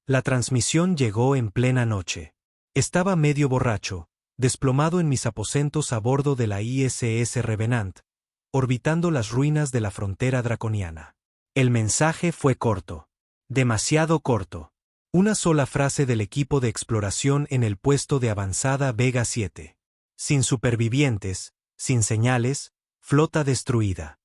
La transmisión llegó en plena noche. Estaba medio borracho, desplomado en mis aposentos a bordo de la ISS Revenant, orbitando las ruinas de la frontera draconiana. El mensaje fue corto. Demasiado corto. Una sola frase del equipo de exploración en el puesto de avanzada Vega 7. Sin supervivientes, sin señales, flota destruida.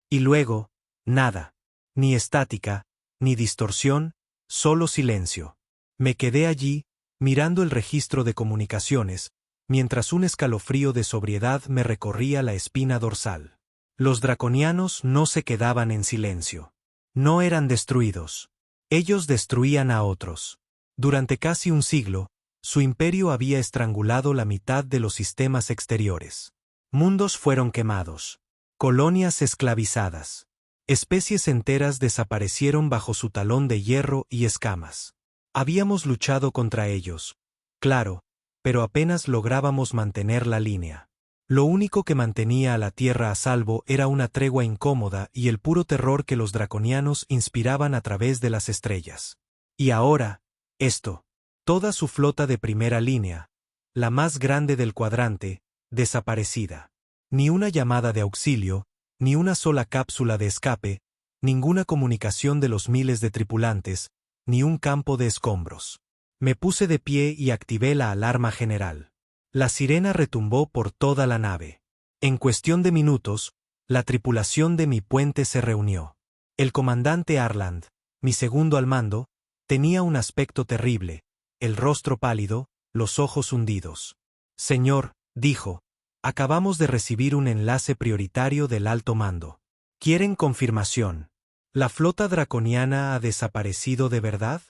Y luego, nada. Ni estática, ni distorsión, solo silencio. Me quedé allí, mirando el registro de comunicaciones, mientras un escalofrío de sobriedad me recorría la espina dorsal. Los draconianos no se quedaban en silencio. No eran destruidos. Ellos destruían a otros. Durante casi un siglo, su imperio había estrangulado la mitad de los sistemas exteriores. Mundos fueron quemados. Colonias esclavizadas. Especies enteras desaparecieron bajo su talón de hierro y escamas. Habíamos luchado contra ellos, claro, pero apenas lográbamos mantener la línea. Lo único que mantenía a la Tierra a salvo era una tregua incómoda y el puro terror que los draconianos inspiraban a través de las estrellas. Y ahora, esto. Toda su flota de primera línea, la más grande del cuadrante, desaparecida. Ni una llamada de auxilio, ni una sola cápsula de escape, ninguna comunicación de los miles de tripulantes, ni un campo de escombros. Me puse de pie y activé la alarma general. La sirena retumbó por toda la nave. En cuestión de minutos, la tripulación de mi puente se reunió. El comandante Arland, mi segundo al mando, tenía un aspecto terrible, el rostro pálido, los ojos hundidos. Señor, dijo, acabamos de recibir un enlace prioritario del alto mando. ¿Quieren confirmación? ¿La flota draconiana ha desaparecido de verdad?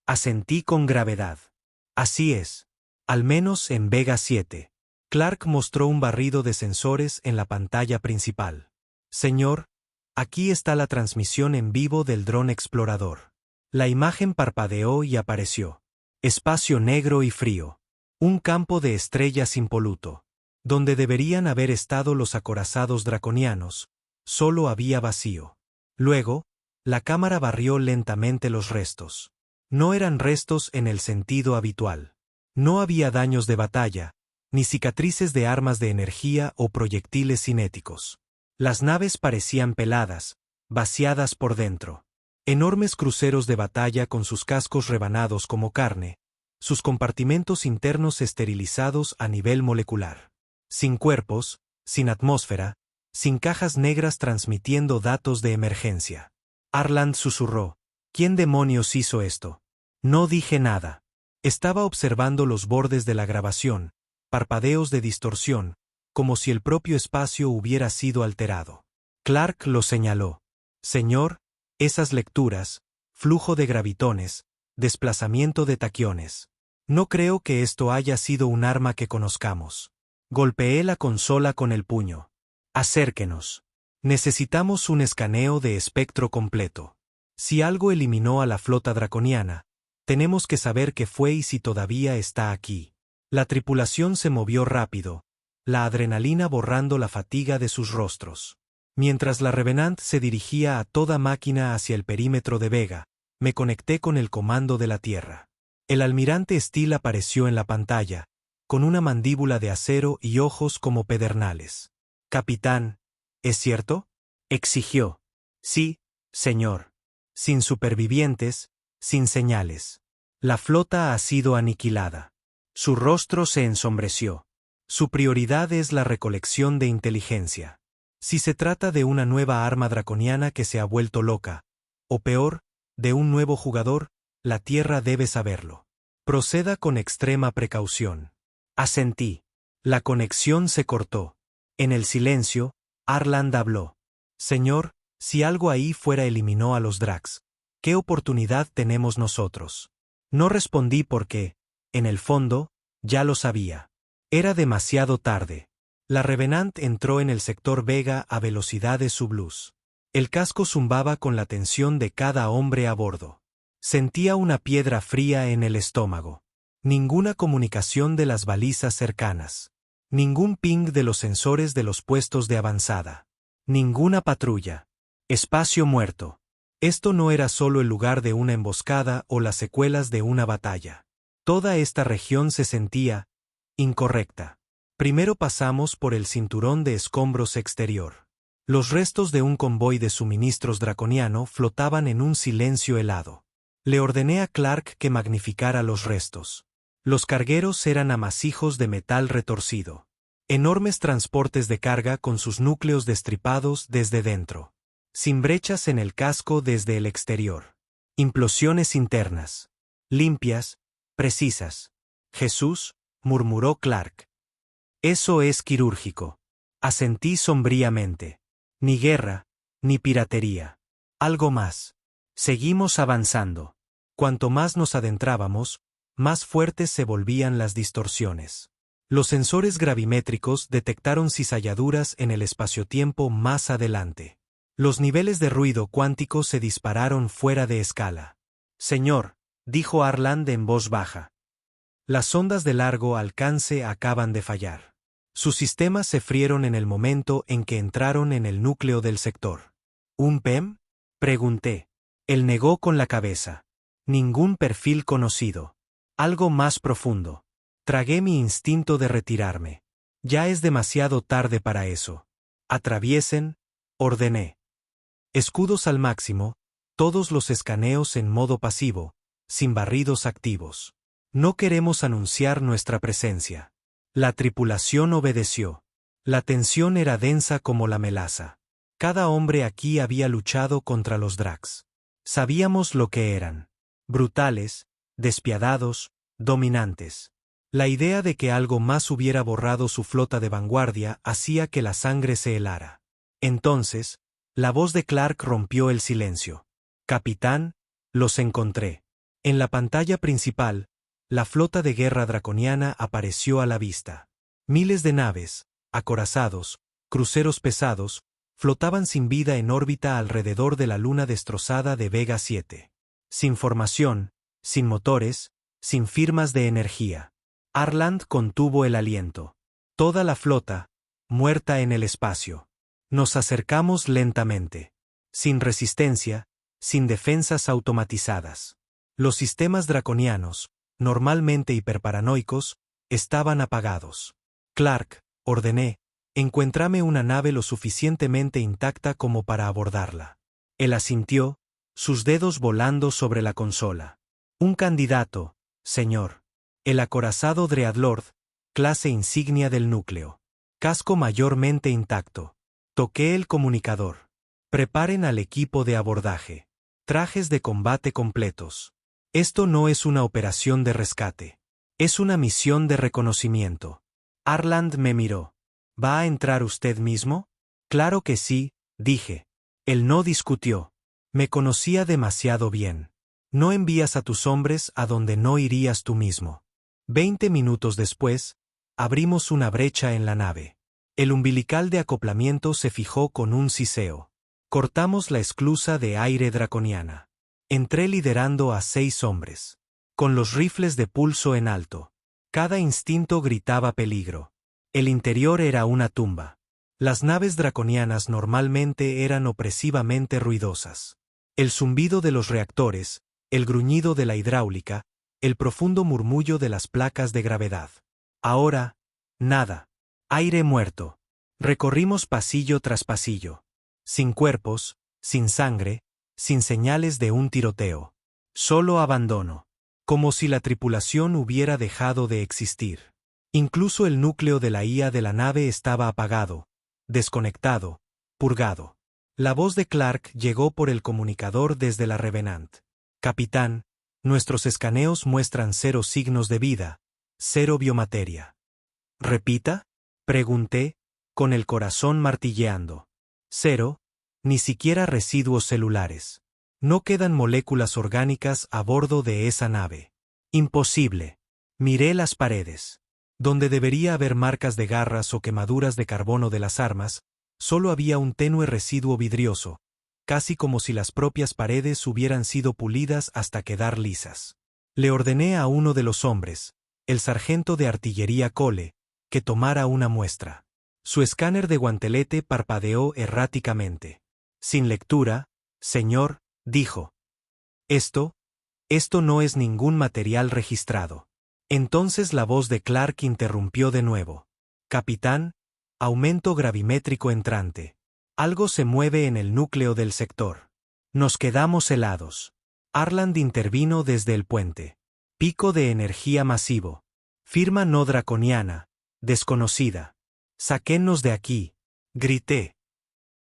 Asentí con gravedad. Así es. Al menos en Vega 7. Clark mostró un barrido de sensores en la pantalla principal. Señor, aquí está la transmisión en vivo del dron explorador. La imagen parpadeó y apareció. Espacio negro y frío. Un campo de estrellas impoluto. Donde deberían haber estado los acorazados draconianos, solo había vacío. Luego, la cámara barrió lentamente los restos. No eran restos en el sentido habitual. No había daños de batalla, ni cicatrices de armas de energía o proyectiles cinéticos. Las naves parecían peladas, vaciadas por dentro. Enormes cruceros de batalla con sus cascos rebanados como carne, sus compartimentos internos esterilizados a nivel molecular. Sin cuerpos, sin atmósfera, sin cajas negras transmitiendo datos de emergencia. Arland susurró, ¿quién demonios hizo esto? No dije nada. Estaba observando los bordes de la grabación, parpadeos de distorsión, como si el propio espacio hubiera sido alterado. Clark lo señaló. Señor, esas lecturas, flujo de gravitones, desplazamiento de taquiones. No creo que esto haya sido un arma que conozcamos. Golpeé la consola con el puño. Acérquenos. Necesitamos un escaneo de espectro completo. Si algo eliminó a la flota draconiana, tenemos que saber qué fue y si todavía está aquí. La tripulación se movió rápido, la adrenalina borrando la fatiga de sus rostros. Mientras la Revenant se dirigía a toda máquina hacia el perímetro de Vega, me conecté con el comando de la Tierra. El almirante Steele apareció en la pantalla, con una mandíbula de acero y ojos como pedernales. Capitán, ¿es cierto? Exigió. Sí, señor. Sin supervivientes, sin señales. La flota ha sido aniquilada. Su rostro se ensombreció. Su prioridad es la recolección de inteligencia. Si se trata de una nueva arma draconiana que se ha vuelto loca, o peor, de un nuevo jugador, la Tierra debe saberlo. Proceda con extrema precaución. Asentí. La conexión se cortó. En el silencio, Arland habló. Señor, si algo ahí fuera eliminó a los Drax, ¿qué oportunidad tenemos nosotros? No respondí porque, en el fondo, ya lo sabía. Era demasiado tarde. La Revenant entró en el sector Vega a velocidades subluz. El casco zumbaba con la tensión de cada hombre a bordo. Sentía una piedra fría en el estómago. Ninguna comunicación de las balizas cercanas. Ningún ping de los sensores de los puestos de avanzada. Ninguna patrulla. Espacio muerto. Esto no era solo el lugar de una emboscada o las secuelas de una batalla. Toda esta región se sentía incorrecta. Primero pasamos por el cinturón de escombros exterior. Los restos de un convoy de suministros draconiano flotaban en un silencio helado. Le ordené a Clark que magnificara los restos. Los cargueros eran amasijos de metal retorcido. Enormes transportes de carga con sus núcleos destripados desde dentro. Sin brechas en el casco desde el exterior. Implosiones internas. Limpias, precisas. Jesús, murmuró Clark. Eso es quirúrgico. Asentí sombríamente. Ni guerra, ni piratería. Algo más. Seguimos avanzando. Cuanto más nos adentrábamos, más fuertes se volvían las distorsiones. Los sensores gravimétricos detectaron cizalladuras en el espaciotiempo más adelante. Los niveles de ruido cuántico se dispararon fuera de escala. Señor, dijo Arland en voz baja. Las ondas de largo alcance acaban de fallar. Sus sistemas se frieron en el momento en que entraron en el núcleo del sector. ¿Un PEM? Pregunté. Él negó con la cabeza. Ningún perfil conocido. Algo más profundo. Tragué mi instinto de retirarme. Ya es demasiado tarde para eso. Atraviesen, ordené. Escudos al máximo, todos los escaneos en modo pasivo, sin barridos activos. No queremos anunciar nuestra presencia. La tripulación obedeció. La tensión era densa como la melaza. Cada hombre aquí había luchado contra los Dracs. Sabíamos lo que eran. Brutales, despiadados, dominantes. La idea de que algo más hubiera borrado su flota de vanguardia hacía que la sangre se helara. Entonces, la voz de Clark rompió el silencio. Capitán, los encontré. En la pantalla principal, la flota de guerra draconiana apareció a la vista. Miles de naves, acorazados, cruceros pesados, flotaban sin vida en órbita alrededor de la luna destrozada de Vega 7. Sin formación, sin motores, sin firmas de energía. Arland contuvo el aliento. Toda la flota, muerta en el espacio. Nos acercamos lentamente. Sin resistencia, sin defensas automatizadas. Los sistemas draconianos, normalmente hiperparanoicos, estaban apagados. Clark, ordené, encuéntrame una nave lo suficientemente intacta como para abordarla. Él asintió, sus dedos volando sobre la consola. Un candidato, señor. El acorazado Dreadlord, clase insignia del núcleo. Casco mayormente intacto. Toqué el comunicador. Preparen al equipo de abordaje. Trajes de combate completos. Esto no es una operación de rescate. Es una misión de reconocimiento. Arland me miró. ¿Va a entrar usted mismo? Claro que sí, dije. Él no discutió. Me conocía demasiado bien. No envías a tus hombres a donde no irías tú mismo. 20 minutos después, abrimos una brecha en la nave. El umbilical de acoplamiento se fijó con un siseo. Cortamos la esclusa de aire draconiana. Entré liderando a 6 hombres. Con los rifles de pulso en alto. Cada instinto gritaba peligro. El interior era una tumba. Las naves draconianas normalmente eran opresivamente ruidosas. El zumbido de los reactores, el gruñido de la hidráulica, el profundo murmullo de las placas de gravedad. Ahora, nada. Aire muerto. Recorrimos pasillo tras pasillo. Sin cuerpos, sin sangre, sin señales de un tiroteo. Solo abandono. Como si la tripulación hubiera dejado de existir. Incluso el núcleo de la IA de la nave estaba apagado, desconectado, purgado. La voz de Clark llegó por el comunicador desde la Revenant. Capitán, nuestros escaneos muestran 0 signos de vida, 0 biomateria. ¿Repita? Pregunté, con el corazón martilleando. 0, ni siquiera residuos celulares. No quedan moléculas orgánicas a bordo de esa nave. Imposible. Miré las paredes. Donde debería haber marcas de garras o quemaduras de carbono de las armas, solo había un tenue residuo vidrioso, casi como si las propias paredes hubieran sido pulidas hasta quedar lisas. Le ordené a uno de los hombres, el sargento de artillería Cole, que tomara una muestra. Su escáner de guantelete parpadeó erráticamente. Sin lectura, señor, dijo. Esto no es ningún material registrado. Entonces la voz de Clark interrumpió de nuevo. Capitán, aumento gravimétrico entrante. Algo se mueve en el núcleo del sector. Nos quedamos helados. Arland intervino desde el puente. Pico de energía masivo. Firma no draconiana. Desconocida. Sáquennos de aquí. Grité.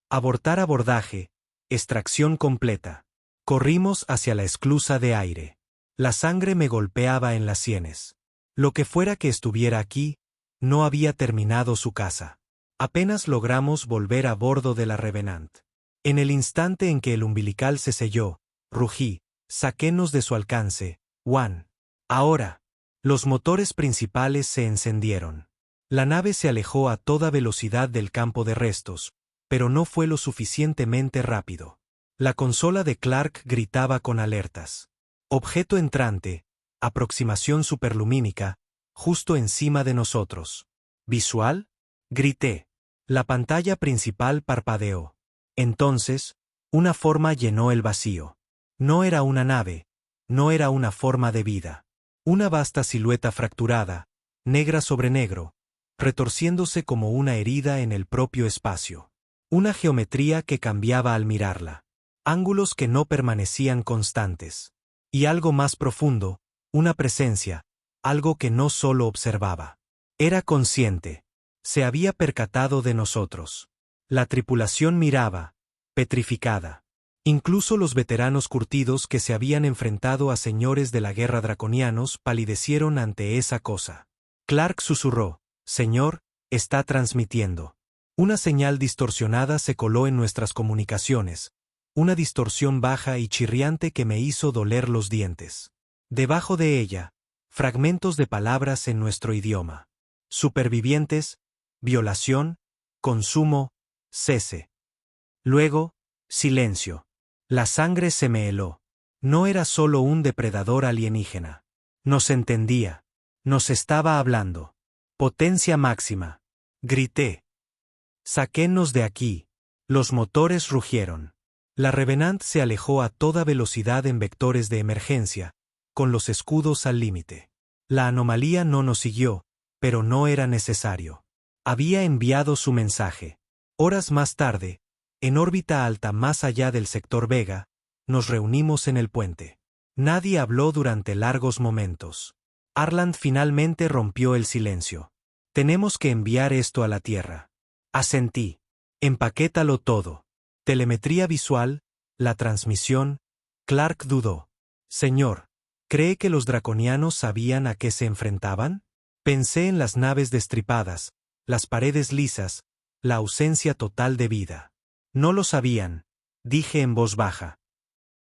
Abortar abordaje. Extracción completa. Corrimos hacia la esclusa de aire. La sangre me golpeaba en las sienes. Lo que fuera que estuviera aquí, no había terminado su casa. Apenas logramos volver a bordo de la Revenant. En el instante en que el umbilical se selló, rugí, sáquenos de su alcance, Juan. Ahora. Los motores principales se encendieron. La nave se alejó a toda velocidad del campo de restos, pero no fue lo suficientemente rápido. La consola de Clark gritaba con alertas. Objeto entrante, aproximación superlumínica, justo encima de nosotros. ¿Visual? Grité. La pantalla principal parpadeó. Entonces, una forma llenó el vacío. No era una nave, no era una forma de vida. Una vasta silueta fracturada, negra sobre negro, retorciéndose como una herida en el propio espacio. Una geometría que cambiaba al mirarla. Ángulos que no permanecían constantes. Y algo más profundo, una presencia, algo que no solo observaba. Era consciente. Se había percatado de nosotros. La tripulación miraba, petrificada. Incluso los veteranos curtidos que se habían enfrentado a señores de la guerra draconianos palidecieron ante esa cosa. Clark susurró, «Señor, está transmitiendo». Una señal distorsionada se coló en nuestras comunicaciones, una distorsión baja y chirriante que me hizo doler los dientes. Debajo de ella, fragmentos de palabras en nuestro idioma. Supervivientes, violación, consumo, cese. Luego, silencio. La sangre se me heló. No era solo un depredador alienígena. Nos entendía. Nos estaba hablando. Potencia máxima. Grité. Sáquennos de aquí. Los motores rugieron. La Revenant se alejó a toda velocidad en vectores de emergencia, con los escudos al límite. La anomalía no nos siguió, pero no era necesario. Había enviado su mensaje. Horas más tarde, en órbita alta más allá del sector Vega, nos reunimos en el puente. Nadie habló durante largos momentos. Arland finalmente rompió el silencio. Tenemos que enviar esto a la Tierra. Asentí. Empaquétalo todo. Telemetría visual, la transmisión. Clark dudó. Señor, ¿cree que los draconianos sabían a qué se enfrentaban? Pensé en las naves destripadas, las paredes lisas, la ausencia total de vida. No lo sabían, dije en voz baja.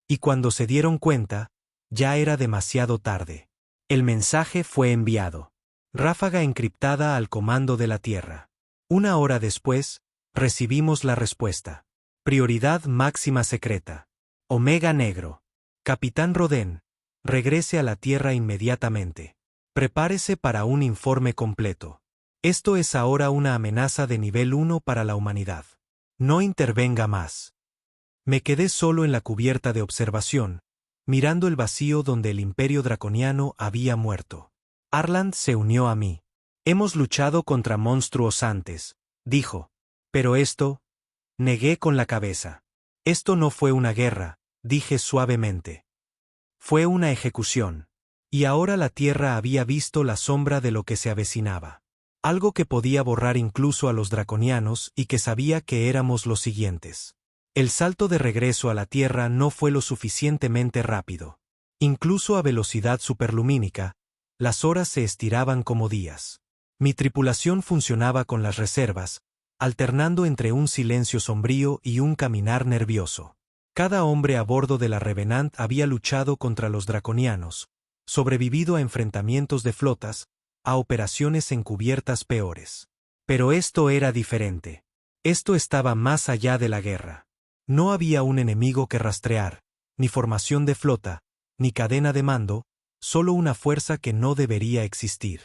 Y cuando se dieron cuenta, ya era demasiado tarde. El mensaje fue enviado. Ráfaga encriptada al comando de la Tierra. 1 hora después, recibimos la respuesta. Prioridad máxima secreta. Omega Negro. Capitán Rodén, regrese a la Tierra inmediatamente. Prepárese para un informe completo. Esto es ahora una amenaza de nivel 1 para la humanidad. No intervenga más. Me quedé solo en la cubierta de observación, mirando el vacío donde el Imperio Draconiano había muerto. Arland se unió a mí. Hemos luchado contra monstruos antes, dijo. Pero esto... Negué con la cabeza. Esto no fue una guerra, dije suavemente. Fue una ejecución. Y ahora la Tierra había visto la sombra de lo que se avecinaba. Algo que podía borrar incluso a los draconianos y que sabía que éramos los siguientes. El salto de regreso a la Tierra no fue lo suficientemente rápido. Incluso a velocidad superlumínica, las horas se estiraban como días. Mi tripulación funcionaba con las reservas, alternando entre un silencio sombrío y un caminar nervioso. Cada hombre a bordo de la Revenant había luchado contra los draconianos, sobrevivido a enfrentamientos de flotas, a operaciones encubiertas peores. Pero esto era diferente. Esto estaba más allá de la guerra. No había un enemigo que rastrear, ni formación de flota, ni cadena de mando, solo una fuerza que no debería existir.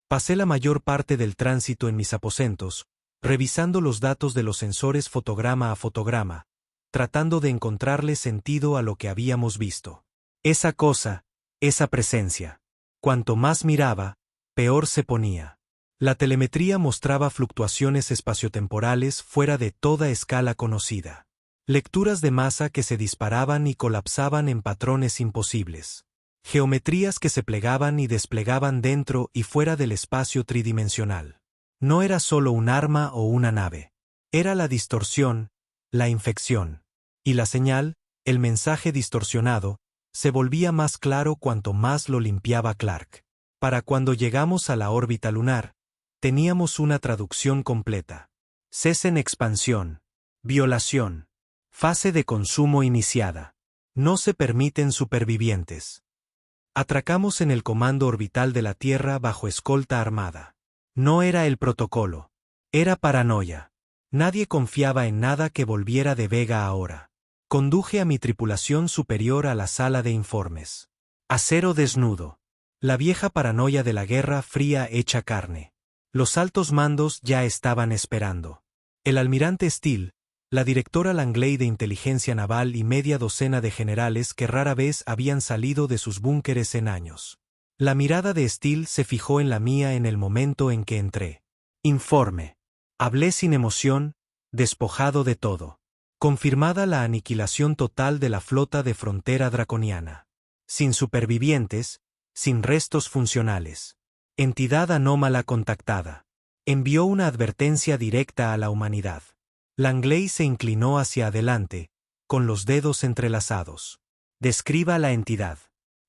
Pasé la mayor parte del tránsito en mis aposentos, revisando los datos de los sensores fotograma a fotograma, tratando de encontrarle sentido a lo que habíamos visto. Esa cosa, esa presencia. Cuanto más miraba, peor se ponía. La telemetría mostraba fluctuaciones espaciotemporales fuera de toda escala conocida. Lecturas de masa que se disparaban y colapsaban en patrones imposibles. Geometrías que se plegaban y desplegaban dentro y fuera del espacio tridimensional. No era solo un arma o una nave. Era la distorsión, la infección. Y la señal, el mensaje distorsionado, se volvía más claro cuanto más lo limpiaba Clark. Para cuando llegamos a la órbita lunar, teníamos una traducción completa. Cesen expansión. Violación. Fase de consumo iniciada. No se permiten supervivientes. Atracamos en el comando orbital de la Tierra bajo escolta armada. No era el protocolo. Era paranoia. Nadie confiaba en nada que volviera de Vega ahora. Conduje a mi tripulación superior a la sala de informes. Acero desnudo. La vieja paranoia de la guerra fría hecha carne. Los altos mandos ya estaban esperando. El almirante Steele, la directora Langley de inteligencia naval y media docena de generales que rara vez habían salido de sus búnkeres en años. La mirada de Steele se fijó en la mía en el momento en que entré. Informe. Hablé sin emoción, despojado de todo. Confirmada la aniquilación total de la flota de frontera draconiana. Sin supervivientes, sin restos funcionales. Entidad anómala contactada. Envió una advertencia directa a la humanidad. Langley se inclinó hacia adelante, con los dedos entrelazados. Describa la entidad.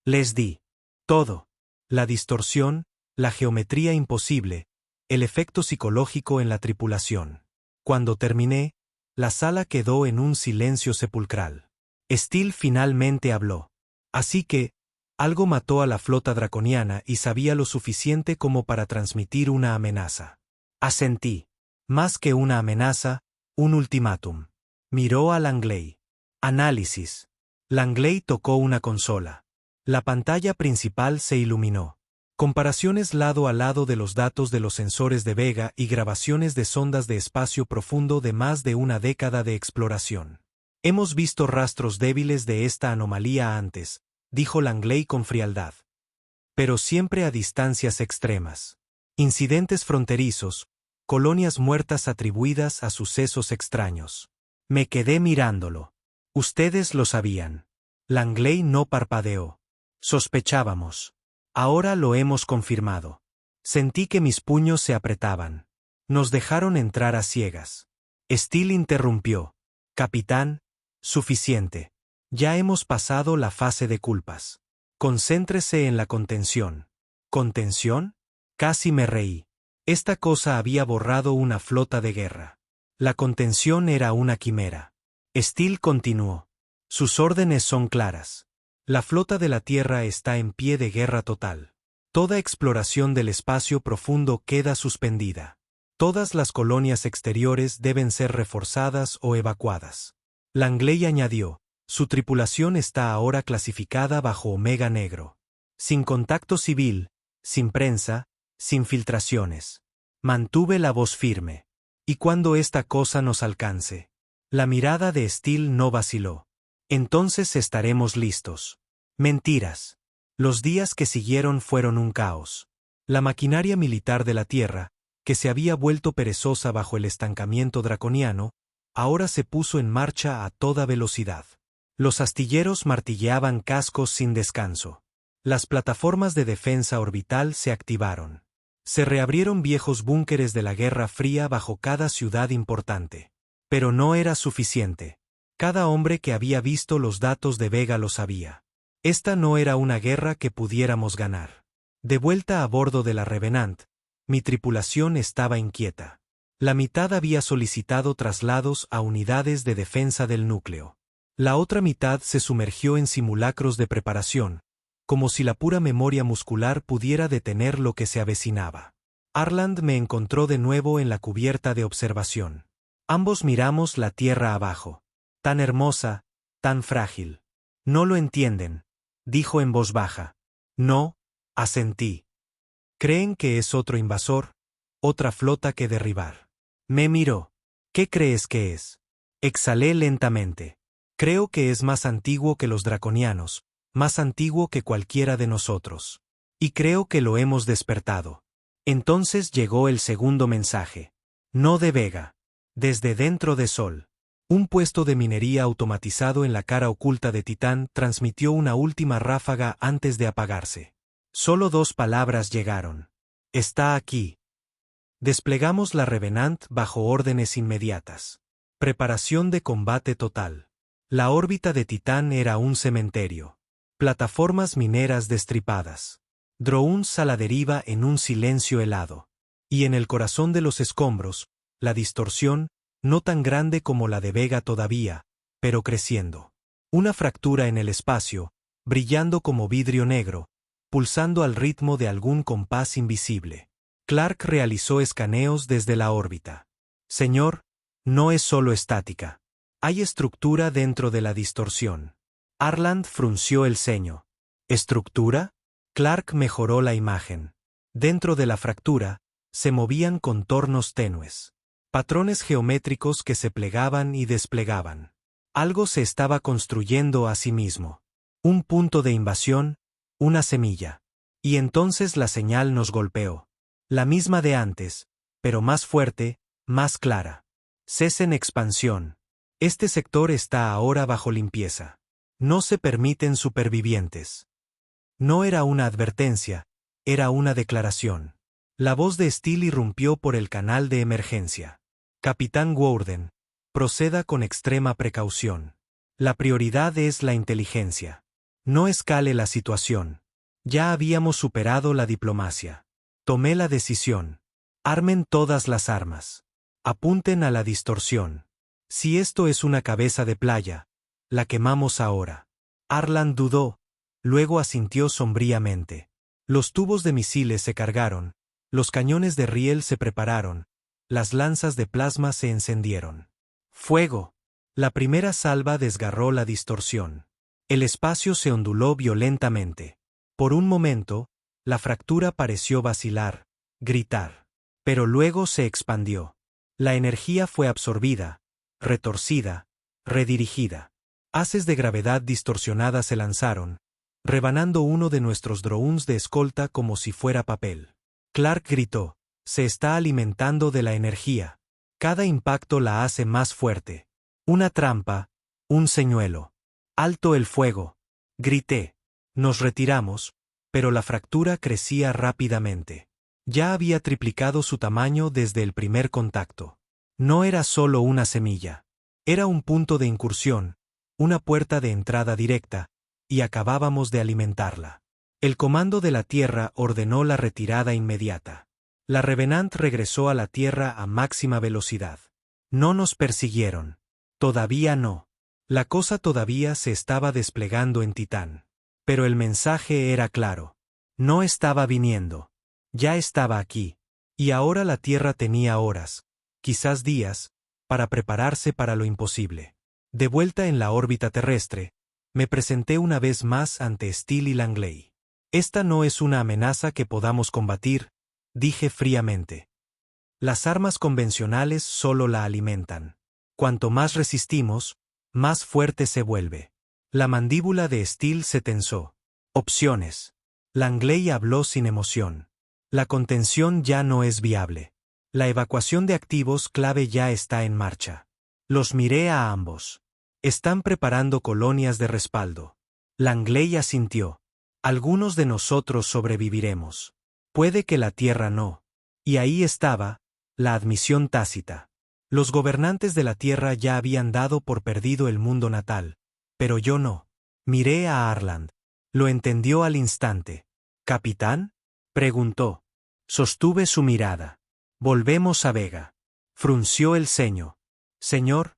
Les di. Todo. La distorsión, la geometría imposible, el efecto psicológico en la tripulación. Cuando terminé, la sala quedó en un silencio sepulcral. Steele finalmente habló. Así que, algo mató a la flota draconiana y sabía lo suficiente como para transmitir una amenaza. Asentí. Más que una amenaza, un ultimátum. Miró a Langley. Análisis. Langley tocó una consola. La pantalla principal se iluminó. Comparaciones lado a lado de los datos de los sensores de Vega y grabaciones de sondas de espacio profundo de más de una década de exploración. Hemos visto rastros débiles de esta anomalía antes, dijo Langley con frialdad. Pero siempre a distancias extremas. Incidentes fronterizos, colonias muertas atribuidas a sucesos extraños. Me quedé mirándolo. Ustedes lo sabían. Langley no parpadeó. Sospechábamos. Ahora lo hemos confirmado. Sentí que mis puños se apretaban. Nos dejaron entrar a ciegas. Steele interrumpió. Capitán, suficiente. Ya hemos pasado la fase de culpas. Concéntrese en la contención. ¿Contención? Casi me reí. Esta cosa había borrado una flota de guerra. La contención era una quimera. Steele continuó. Sus órdenes son claras. La flota de la Tierra está en pie de guerra total. Toda exploración del espacio profundo queda suspendida. Todas las colonias exteriores deben ser reforzadas o evacuadas. Langley añadió, su tripulación está ahora clasificada bajo Omega Negro. Sin contacto civil, sin prensa, sin filtraciones. Mantuve la voz firme. ¿Y cuando esta cosa nos alcance? La mirada de Steele no vaciló. Entonces estaremos listos. Mentiras. Los días que siguieron fueron un caos. La maquinaria militar de la Tierra, que se había vuelto perezosa bajo el estancamiento draconiano, ahora se puso en marcha a toda velocidad. Los astilleros martilleaban cascos sin descanso. Las plataformas de defensa orbital se activaron. Se reabrieron viejos búnkeres de la Guerra Fría bajo cada ciudad importante. Pero no era suficiente. Cada hombre que había visto los datos de Vega lo sabía. Esta no era una guerra que pudiéramos ganar. De vuelta a bordo de la Revenant, mi tripulación estaba inquieta. La mitad había solicitado traslados a unidades de defensa del núcleo. La otra mitad se sumergió en simulacros de preparación, como si la pura memoria muscular pudiera detener lo que se avecinaba. Arland me encontró de nuevo en la cubierta de observación. Ambos miramos la Tierra abajo. Tan hermosa, tan frágil. No lo entienden, dijo en voz baja. No, asentí. Creen que es otro invasor, otra flota que derribar. Me miró. ¿Qué crees que es? Exhalé lentamente. Creo que es más antiguo que los draconianos, más antiguo que cualquiera de nosotros. Y creo que lo hemos despertado. Entonces llegó el segundo mensaje. No de Vega. Desde dentro de Sol. Un puesto de minería automatizado en la cara oculta de Titán transmitió una última ráfaga antes de apagarse. Solo 2 palabras llegaron. Está aquí. Desplegamos la Revenant bajo órdenes inmediatas. Preparación de combate total. La órbita de Titán era un cementerio. Plataformas mineras destripadas. Drones a la deriva en un silencio helado. Y en el corazón de los escombros, la distorsión, no tan grande como la de Vega todavía, pero creciendo. Una fractura en el espacio, brillando como vidrio negro, pulsando al ritmo de algún compás invisible. Clark realizó escaneos desde la órbita. Señor, no es solo estática. Hay estructura dentro de la distorsión. Arland frunció el ceño. ¿Estructura? Clark mejoró la imagen. Dentro de la fractura, se movían contornos tenues. Patrones geométricos que se plegaban y desplegaban. Algo se estaba construyendo a sí mismo. Un punto de invasión, una semilla. Y entonces la señal nos golpeó. La misma de antes, pero más fuerte, más clara. Cesen expansión. Este sector está ahora bajo limpieza. No se permiten supervivientes. No era una advertencia, era una declaración. La voz de Steele irrumpió por el canal de emergencia. Capitán Worden, proceda con extrema precaución. La prioridad es la inteligencia. No escale la situación. Ya habíamos superado la diplomacia. Tomé la decisión. Armen todas las armas. Apunten a la distorsión. Si esto es una cabeza de playa, la quemamos ahora. Arland dudó, luego asintió sombríamente. Los tubos de misiles se cargaron, los cañones de riel se prepararon, las lanzas de plasma se encendieron. ¡Fuego! La primera salva desgarró la distorsión. El espacio se onduló violentamente. Por un momento, la fractura pareció vacilar, gritar. Pero luego se expandió. La energía fue absorbida, retorcida, redirigida. Haces de gravedad distorsionada se lanzaron, rebanando uno de nuestros drones de escolta como si fuera papel. Clark gritó, se está alimentando de la energía. Cada impacto la hace más fuerte. Una trampa, un señuelo. Alto el fuego. Grité. Nos retiramos, pero la fractura crecía rápidamente. Ya había triplicado su tamaño desde el primer contacto. No era solo una semilla. Era un punto de incursión, una puerta de entrada directa, y acabábamos de alimentarla. El comando de la Tierra ordenó la retirada inmediata. La Revenant regresó a la Tierra a máxima velocidad. No nos persiguieron. Todavía no. La cosa todavía se estaba desplegando en Titán. Pero el mensaje era claro. No estaba viniendo. Ya estaba aquí. Y ahora la Tierra tenía horas, quizás días, para prepararse para lo imposible. De vuelta en la órbita terrestre, me presenté una vez más ante Steele y Langley. Esta no es una amenaza que podamos combatir, dije fríamente. Las armas convencionales solo la alimentan. Cuanto más resistimos, más fuerte se vuelve. La mandíbula de Steele se tensó. Opciones. Langley habló sin emoción. La contención ya no es viable. La evacuación de activos clave ya está en marcha. Los miré a ambos. Están preparando colonias de respaldo. Langley asintió. Algunos de nosotros sobreviviremos. Puede que la Tierra no. Y ahí estaba, la admisión tácita. Los gobernantes de la Tierra ya habían dado por perdido el mundo natal, pero yo no. Miré a Arland. Lo entendió al instante. ¿Capitán? Preguntó. Sostuve su mirada. Volvemos a Vega. Frunció el ceño. Señor,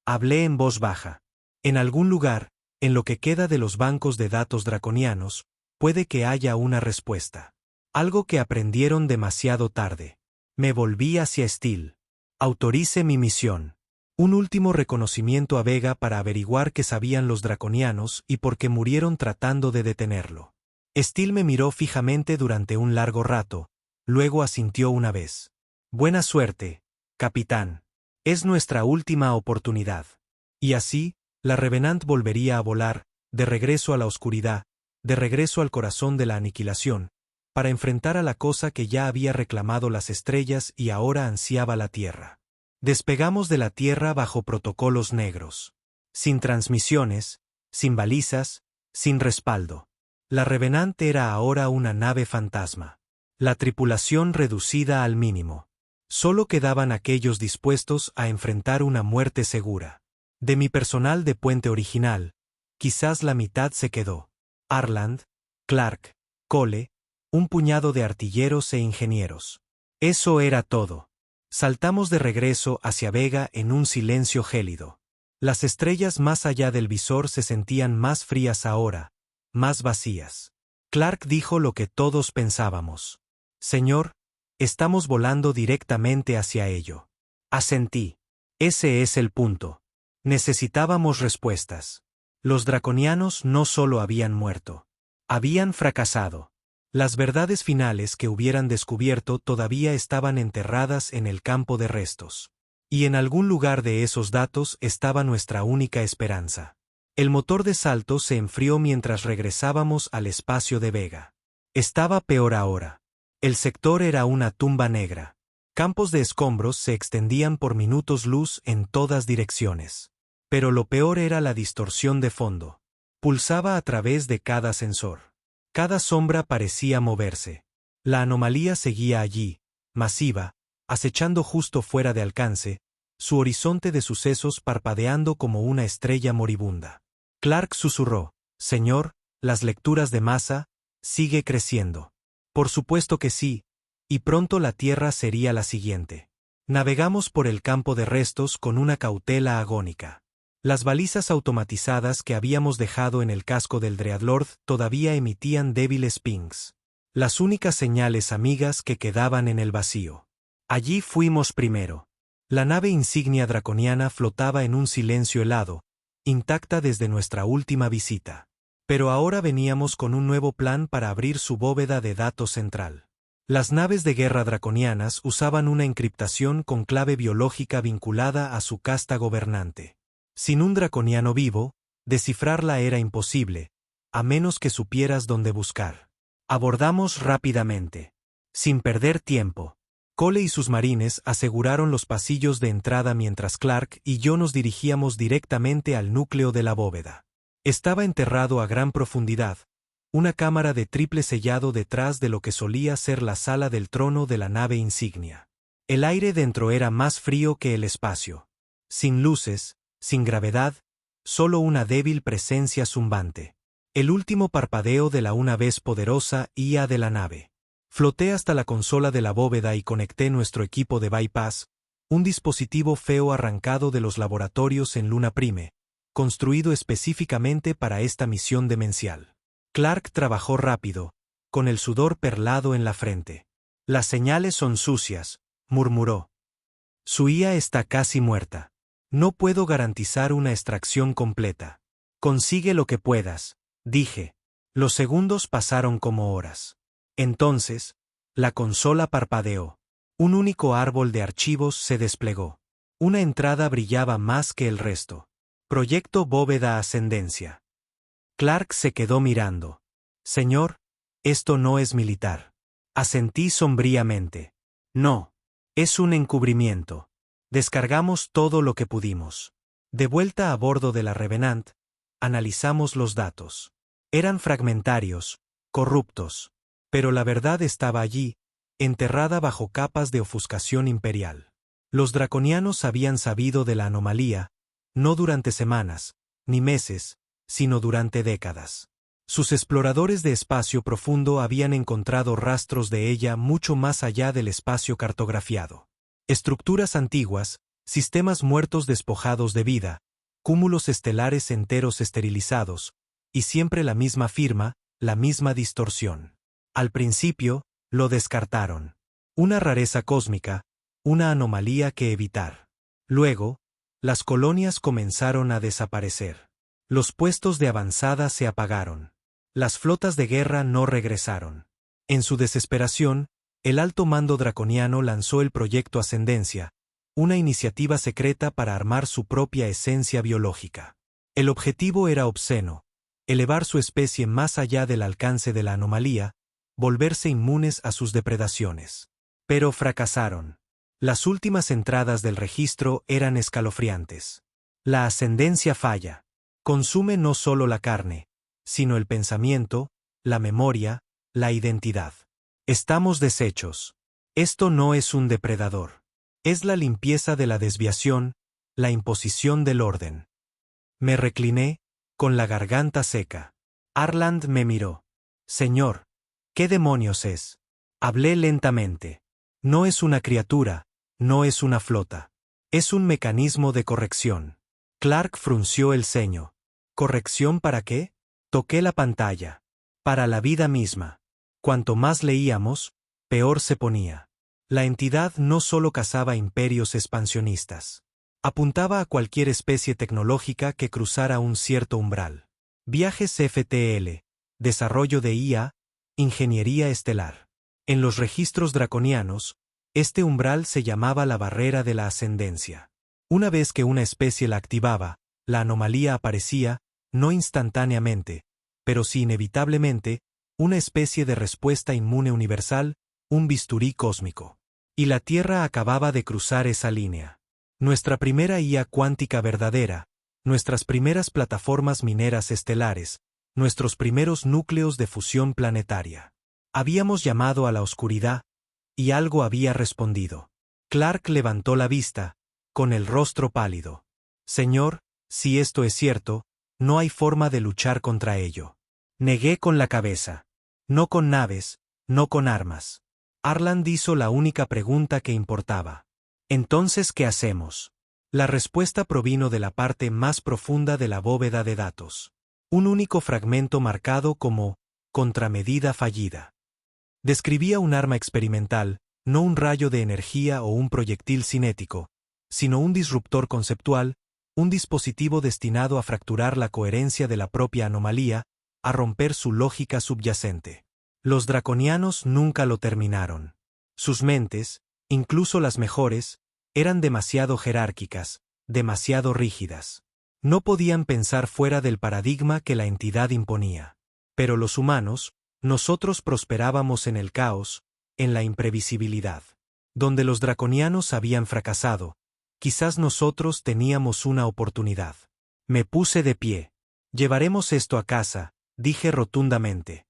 hablé en voz baja. En algún lugar, en lo que queda de los bancos de datos draconianos, puede que haya una respuesta. Algo que aprendieron demasiado tarde. Me volví hacia Steele. Autorice mi misión. Un último reconocimiento a Vega para averiguar qué sabían los draconianos y por qué murieron tratando de detenerlo. Steele me miró fijamente durante un largo rato, luego asintió una vez. Buena suerte, capitán. Es nuestra última oportunidad. Y así, la Revenant volvería a volar, de regreso a la oscuridad, de regreso al corazón de la aniquilación, para enfrentar a la cosa que ya había reclamado las estrellas y ahora ansiaba la Tierra. Despegamos de la Tierra bajo protocolos negros. Sin transmisiones, sin balizas, sin respaldo. La Revenant era ahora una nave fantasma. La tripulación reducida al mínimo. Solo quedaban aquellos dispuestos a enfrentar una muerte segura. De mi personal de puente original, quizás la mitad se quedó. Arland, Clark, Cole, un puñado de artilleros e ingenieros. Eso era todo. Saltamos de regreso hacia Vega en un silencio gélido. Las estrellas más allá del visor se sentían más frías ahora, más vacías. Clark dijo lo que todos pensábamos. Señor, estamos volando directamente hacia ello. Asentí. Ese es el punto. Necesitábamos respuestas. Los draconianos no solo habían muerto. Habían fracasado. Las verdades finales que hubieran descubierto todavía estaban enterradas en el campo de restos. Y en algún lugar de esos datos estaba nuestra única esperanza. El motor de salto se enfrió mientras regresábamos al espacio de Vega. Estaba peor ahora. El sector era una tumba negra. Campos de escombros se extendían por minutos luz en todas direcciones. Pero lo peor era la distorsión de fondo. Pulsaba a través de cada sensor. Cada sombra parecía moverse. La anomalía seguía allí, masiva, acechando justo fuera de alcance, su horizonte de sucesos parpadeando como una estrella moribunda. Clark susurró, «Señor, las lecturas de masa, sigue creciendo». Por supuesto que sí, y pronto la Tierra sería la siguiente. Navegamos por el campo de restos con una cautela agónica. Las balizas automatizadas que habíamos dejado en el casco del Dreadlord todavía emitían débiles pings. Las únicas señales amigas que quedaban en el vacío. Allí fuimos primero. La nave insignia draconiana flotaba en un silencio helado, intacta desde nuestra última visita. Pero ahora veníamos con un nuevo plan para abrir su bóveda de datos central. Las naves de guerra draconianas usaban una encriptación con clave biológica vinculada a su casta gobernante. Sin un draconiano vivo, descifrarla era imposible, a menos que supieras dónde buscar. Abordamos rápidamente. Sin perder tiempo. Cole y sus marines aseguraron los pasillos de entrada mientras Clark y yo nos dirigíamos directamente al núcleo de la bóveda. Estaba enterrado a gran profundidad, una cámara de triple sellado detrás de lo que solía ser la sala del trono de la nave insignia. El aire dentro era más frío que el espacio. Sin luces, sin gravedad, solo una débil presencia zumbante. El último parpadeo de la una vez poderosa IA de la nave. Floté hasta la consola de la bóveda y conecté nuestro equipo de bypass, un dispositivo feo arrancado de los laboratorios en Luna Prime, construido específicamente para esta misión demencial. Clark trabajó rápido, con el sudor perlado en la frente. Las señales son sucias, murmuró. Su IA está casi muerta. No puedo garantizar una extracción completa. Consigue lo que puedas, dije. Los segundos pasaron como horas. Entonces, la consola parpadeó. Un único árbol de archivos se desplegó. Una entrada brillaba más que el resto. Proyecto Bóveda Ascendencia. Clark se quedó mirando. Señor, esto no es militar. Asentí sombríamente. No. Es un encubrimiento. Descargamos todo lo que pudimos. De vuelta a bordo de la Revenant, analizamos los datos. Eran fragmentarios, corruptos. Pero la verdad estaba allí, enterrada bajo capas de ofuscación imperial. Los draconianos habían sabido de la anomalía, no durante semanas, ni meses, sino durante décadas. Sus exploradores de espacio profundo habían encontrado rastros de ella mucho más allá del espacio cartografiado. Estructuras antiguas, sistemas muertos despojados de vida, cúmulos estelares enteros esterilizados, y siempre la misma firma, la misma distorsión. Al principio, lo descartaron. Una rareza cósmica, una anomalía que evitar. Luego, las colonias comenzaron a desaparecer. Los puestos de avanzada se apagaron. Las flotas de guerra no regresaron. En su desesperación, el alto mando draconiano lanzó el proyecto Ascendencia, una iniciativa secreta para armar su propia esencia biológica. El objetivo era obsceno: elevar su especie más allá del alcance de la anomalía, volverse inmunes a sus depredaciones. Pero fracasaron. Las últimas entradas del registro eran escalofriantes. La ascendencia falla. Consume no solo la carne, sino el pensamiento, la memoria, la identidad. Estamos deshechos. Esto no es un depredador. Es la limpieza de la desviación, la imposición del orden. Me recliné, con la garganta seca. Arland me miró. Señor, ¿qué demonios es? Hablé lentamente. No es una criatura, no es una flota. Es un mecanismo de corrección. Clark frunció el ceño. ¿Corrección para qué? Toqué la pantalla. Para la vida misma. Cuanto más leíamos, peor se ponía. La entidad no solo cazaba imperios expansionistas. Apuntaba a cualquier especie tecnológica que cruzara un cierto umbral. Viajes FTL, desarrollo de IA, ingeniería estelar. En los registros draconianos, este umbral se llamaba la barrera de la ascendencia. Una vez que una especie la activaba, la anomalía aparecía, no instantáneamente, pero sí inevitablemente, una especie de respuesta inmune universal, un bisturí cósmico. Y la Tierra acababa de cruzar esa línea. Nuestra primera IA cuántica verdadera, nuestras primeras plataformas mineras estelares, nuestros primeros núcleos de fusión planetaria. Habíamos llamado a la oscuridad, y algo había respondido. Clark levantó la vista, con el rostro pálido. Señor, si esto es cierto, no hay forma de luchar contra ello. Negué con la cabeza. No con naves, no con armas. Arland hizo la única pregunta que importaba. Entonces, ¿qué hacemos? La respuesta provino de la parte más profunda de la bóveda de datos. Un único fragmento marcado como contramedida fallida. Describía un arma experimental, no un rayo de energía o un proyectil cinético, sino un disruptor conceptual, un dispositivo destinado a fracturar la coherencia de la propia anomalía, a romper su lógica subyacente. Los draconianos nunca lo terminaron. Sus mentes, incluso las mejores, eran demasiado jerárquicas, demasiado rígidas. No podían pensar fuera del paradigma que la entidad imponía. Pero los humanos, nosotros prosperábamos en el caos, en la imprevisibilidad. Donde los draconianos habían fracasado, quizás nosotros teníamos una oportunidad. Me puse de pie. Llevaremos esto a casa, dije rotundamente.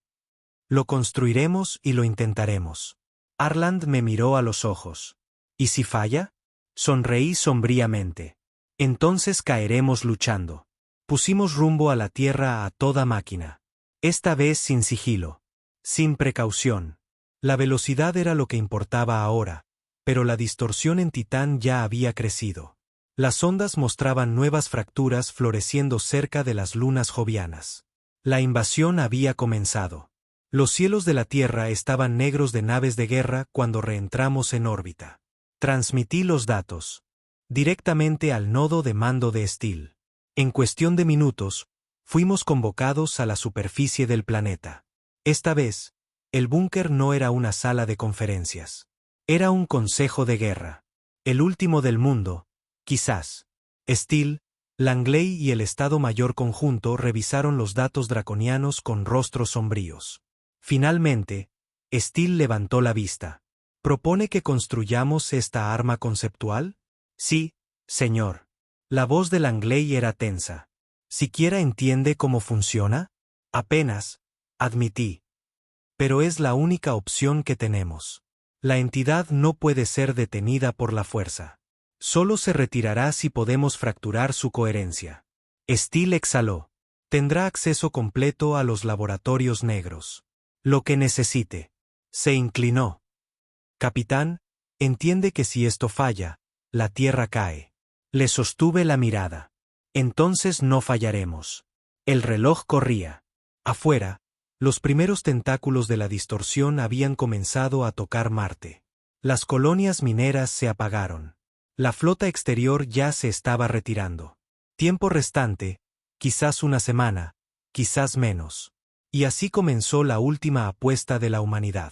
Lo construiremos y lo intentaremos. Arland me miró a los ojos. ¿Y si falla? Sonreí sombríamente. Entonces caeremos luchando. Pusimos rumbo a la Tierra a toda máquina. Esta vez sin sigilo. Sin precaución. La velocidad era lo que importaba ahora, pero la distorsión en Titán ya había crecido. Las ondas mostraban nuevas fracturas floreciendo cerca de las lunas jovianas. La invasión había comenzado. Los cielos de la Tierra estaban negros de naves de guerra cuando reentramos en órbita. Transmití los datos directamente al nodo de mando de Steel. En cuestión de minutos, fuimos convocados a la superficie del planeta. Esta vez, el búnker no era una sala de conferencias. Era un consejo de guerra. El último del mundo, quizás. Steel, Langley y el Estado Mayor Conjunto revisaron los datos draconianos con rostros sombríos. Finalmente, Steel levantó la vista. ¿Propone que construyamos esta arma conceptual? Sí, señor. La voz de Langley era tensa. ¿Siquiera entiende cómo funciona? Apenas, admití. Pero es la única opción que tenemos. La entidad no puede ser detenida por la fuerza. Solo se retirará si podemos fracturar su coherencia. Steel exhaló. Tendrá acceso completo a los laboratorios negros. Lo que necesite. Se inclinó. Capitán, entiende que si esto falla, la Tierra cae. Le sostuve la mirada. Entonces no fallaremos. El reloj corría. Afuera, los primeros tentáculos de la distorsión habían comenzado a tocar Marte. Las colonias mineras se apagaron. La flota exterior ya se estaba retirando. Tiempo restante, quizás una semana, quizás menos. Y así comenzó la última apuesta de la humanidad.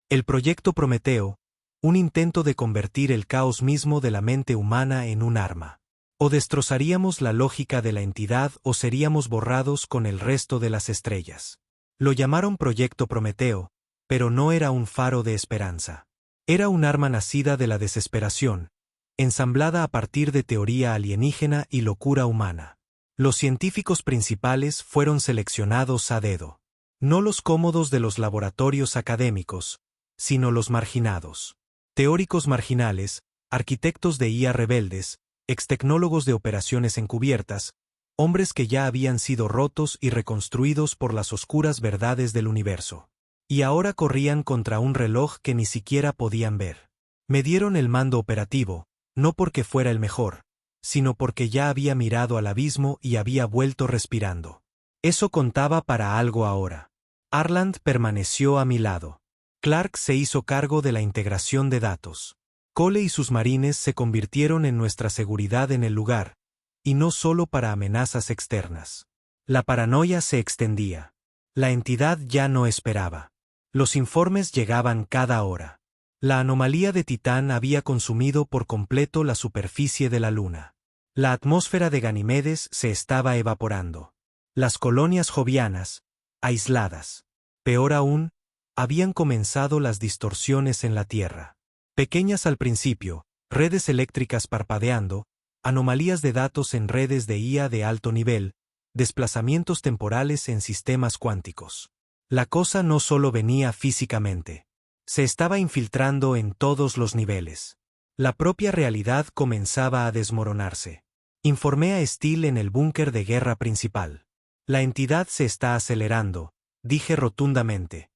El proyecto Prometeo, un intento de convertir el caos mismo de la mente humana en un arma. O destrozaríamos la lógica de la entidad o seríamos borrados con el resto de las estrellas. Lo llamaron Proyecto Prometeo, pero no era un faro de esperanza. Era un arma nacida de la desesperación, ensamblada a partir de teoría alienígena y locura humana. Los científicos principales fueron seleccionados a dedo. No los cómodos de los laboratorios académicos, sino los marginados. Teóricos marginales, arquitectos de IA rebeldes, extecnólogos de operaciones encubiertas, hombres que ya habían sido rotos y reconstruidos por las oscuras verdades del universo. Y ahora corrían contra un reloj que ni siquiera podían ver. Me dieron el mando operativo, no porque fuera el mejor, sino porque ya había mirado al abismo y había vuelto respirando. Eso contaba para algo ahora. Arland permaneció a mi lado. Clark se hizo cargo de la integración de datos. Cole y sus marines se convirtieron en nuestra seguridad en el lugar, y no solo para amenazas externas. La paranoia se extendía. La entidad ya no esperaba. Los informes llegaban cada hora. La anomalía de Titán había consumido por completo la superficie de la Luna. La atmósfera de Ganimedes se estaba evaporando. Las colonias jovianas, aisladas. Peor aún, habían comenzado las distorsiones en la Tierra. Pequeñas al principio, redes eléctricas parpadeando, anomalías de datos en redes de IA de alto nivel, desplazamientos temporales en sistemas cuánticos. La cosa no solo venía físicamente. Se estaba infiltrando en todos los niveles. La propia realidad comenzaba a desmoronarse. Informé a Steele en el búnker de guerra principal. La entidad se está acelerando, dije rotundamente.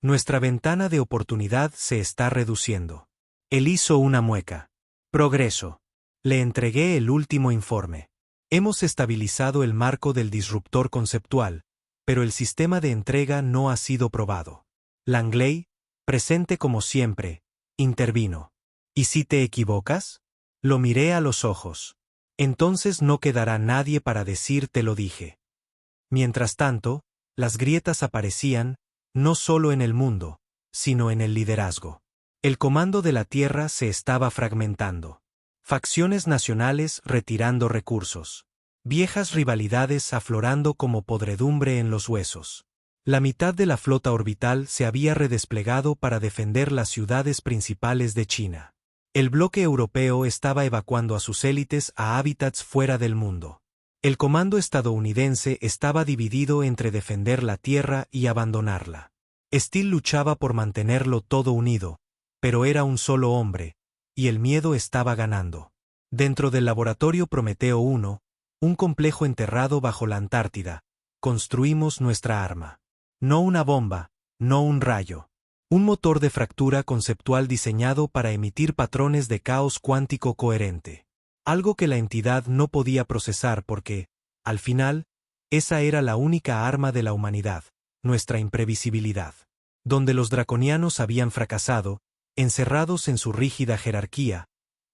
Nuestra ventana de oportunidad se está reduciendo. Él hizo una mueca. Progreso. Le entregué el último informe. Hemos estabilizado el marco del disruptor conceptual, pero el sistema de entrega no ha sido probado. Langley, presente como siempre, intervino. ¿Y si te equivocas? Lo miré a los ojos. Entonces no quedará nadie para decir te lo dije. Mientras tanto, las grietas aparecían, no solo en el mundo, sino en el liderazgo. El comando de la Tierra se estaba fragmentando. Facciones nacionales retirando recursos. Viejas rivalidades aflorando como podredumbre en los huesos. La mitad de la flota orbital se había redesplegado para defender las ciudades principales de China. El bloque europeo estaba evacuando a sus élites a hábitats fuera del mundo. El comando estadounidense estaba dividido entre defender la Tierra y abandonarla. Steele luchaba por mantenerlo todo unido, pero era un solo hombre, y el miedo estaba ganando. Dentro del laboratorio Prometeo 1, un complejo enterrado bajo la Antártida, construimos nuestra arma. No una bomba, no un rayo. Un motor de fractura conceptual diseñado para emitir patrones de caos cuántico coherente. Algo que la entidad no podía procesar porque, al final, esa era la única arma de la humanidad, nuestra imprevisibilidad. Donde los draconianos habían fracasado, encerrados en su rígida jerarquía,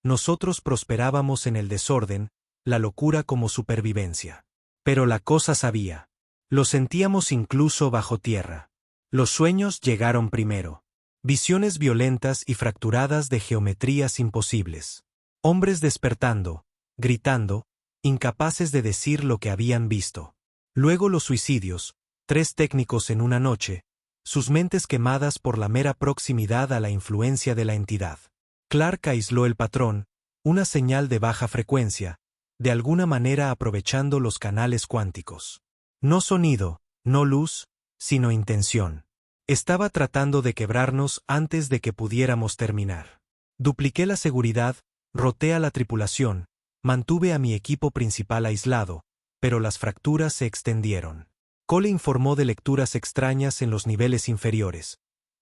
nosotros prosperábamos en el desorden, la locura como supervivencia. Pero la cosa sabía. Lo sentíamos incluso bajo tierra. Los sueños llegaron primero. Visiones violentas y fracturadas de geometrías imposibles. Hombres despertando, gritando, incapaces de decir lo que habían visto. Luego los suicidios, 3 técnicos en una noche, sus mentes quemadas por la mera proximidad a la influencia de la entidad. Clark aisló el patrón, una señal de baja frecuencia, de alguna manera aprovechando los canales cuánticos. No sonido, no luz, sino intención. Estaba tratando de quebrarnos antes de que pudiéramos terminar. Dupliqué la seguridad, roté a la tripulación, mantuve a mi equipo principal aislado, pero las fracturas se extendieron. Cole informó de lecturas extrañas en los niveles inferiores.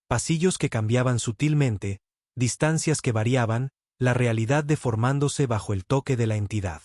Pasillos que cambiaban sutilmente, distancias que variaban, la realidad deformándose bajo el toque de la entidad.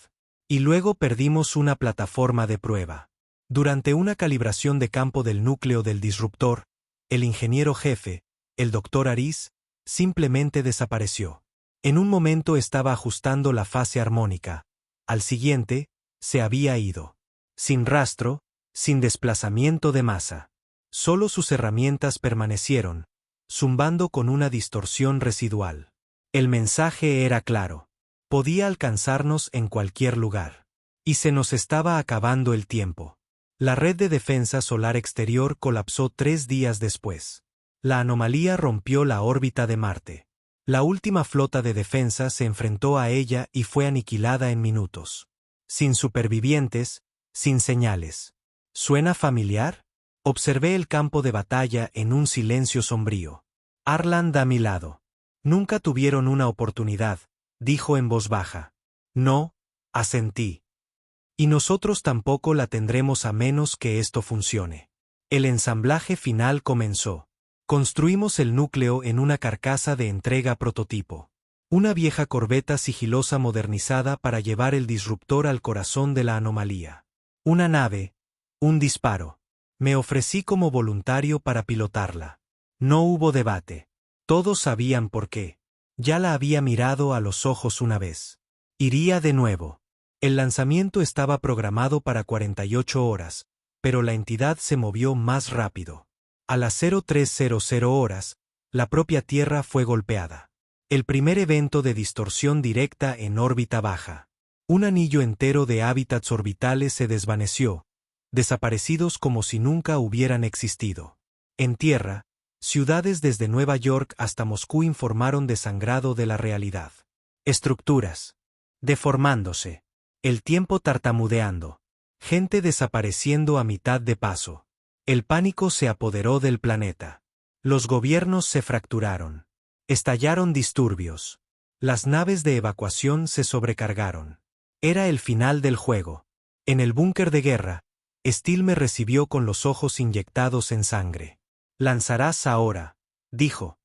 Y luego perdimos una plataforma de prueba. Durante una calibración de campo del núcleo del disruptor, el ingeniero jefe, el Dr. Aris, simplemente desapareció. En un momento estaba ajustando la fase armónica, al siguiente, se había ido. Sin rastro, sin desplazamiento de masa. Solo sus herramientas permanecieron, zumbando con una distorsión residual. El mensaje era claro. Podía alcanzarnos en cualquier lugar. Y se nos estaba acabando el tiempo. La red de defensa solar exterior colapsó 3 días después. La anomalía rompió la órbita de Marte. La última flota de defensa se enfrentó a ella y fue aniquilada en minutos. Sin supervivientes, sin señales. ¿Suena familiar? Observé el campo de batalla en un silencio sombrío. Arland a mi lado. Nunca tuvieron una oportunidad, dijo en voz baja. No, asentí. Y nosotros tampoco la tendremos a menos que esto funcione. El ensamblaje final comenzó. Construimos el núcleo en una carcasa de entrega prototipo. Una vieja corbeta sigilosa modernizada para llevar el disruptor al corazón de la anomalía. Una nave, un disparo. Me ofrecí como voluntario para pilotarla. No hubo debate. Todos sabían por qué. Ya la había mirado a los ojos una vez. Iría de nuevo. El lanzamiento estaba programado para 48 horas, pero la entidad se movió más rápido. A las 0300 horas, la propia Tierra fue golpeada. El primer evento de distorsión directa en órbita baja. Un anillo entero de hábitats orbitales se desvaneció, desaparecidos como si nunca hubieran existido. En Tierra, ciudades desde Nueva York hasta Moscú informaron de sangrado de la realidad. Estructuras deformándose. El tiempo tartamudeando. Gente desapareciendo a mitad de paso. El pánico se apoderó del planeta. Los gobiernos se fracturaron. Estallaron disturbios. Las naves de evacuación se sobrecargaron. Era el final del juego. En el búnker de guerra, Steele me recibió con los ojos inyectados en sangre. «Lanzarás ahora», dijo.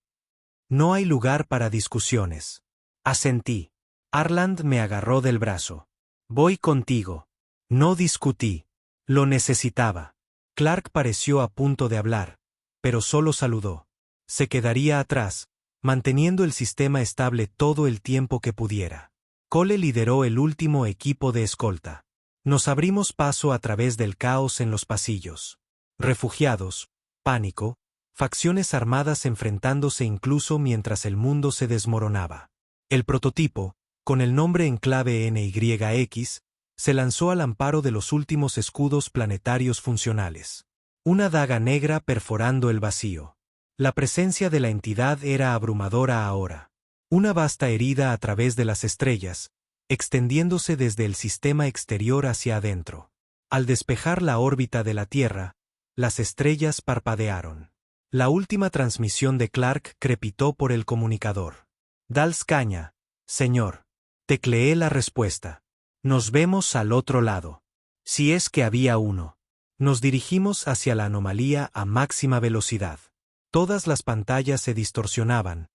No hay lugar para discusiones. Asentí. Arland me agarró del brazo. Voy contigo. No discutí. Lo necesitaba. Clark pareció a punto de hablar, pero solo saludó. Se quedaría atrás, manteniendo el sistema estable todo el tiempo que pudiera. Cole lideró el último equipo de escolta. Nos abrimos paso a través del caos en los pasillos. Refugiados, pánico, facciones armadas enfrentándose incluso mientras el mundo se desmoronaba. El prototipo, con el nombre en clave NYX, se lanzó al amparo de los últimos escudos planetarios funcionales. Una daga negra perforando el vacío. La presencia de la entidad era abrumadora ahora. Una vasta herida a través de las estrellas, extendiéndose desde el sistema exterior hacia adentro. Al despejar la órbita de la Tierra, las estrellas parpadearon. La última transmisión de Clark crepitó por el comunicador. «Dals caña, señor». Tecleé la respuesta. «Nos vemos al otro lado». Si es que había uno. Nos dirigimos hacia la anomalía a máxima velocidad. Todas las pantallas se distorsionaban.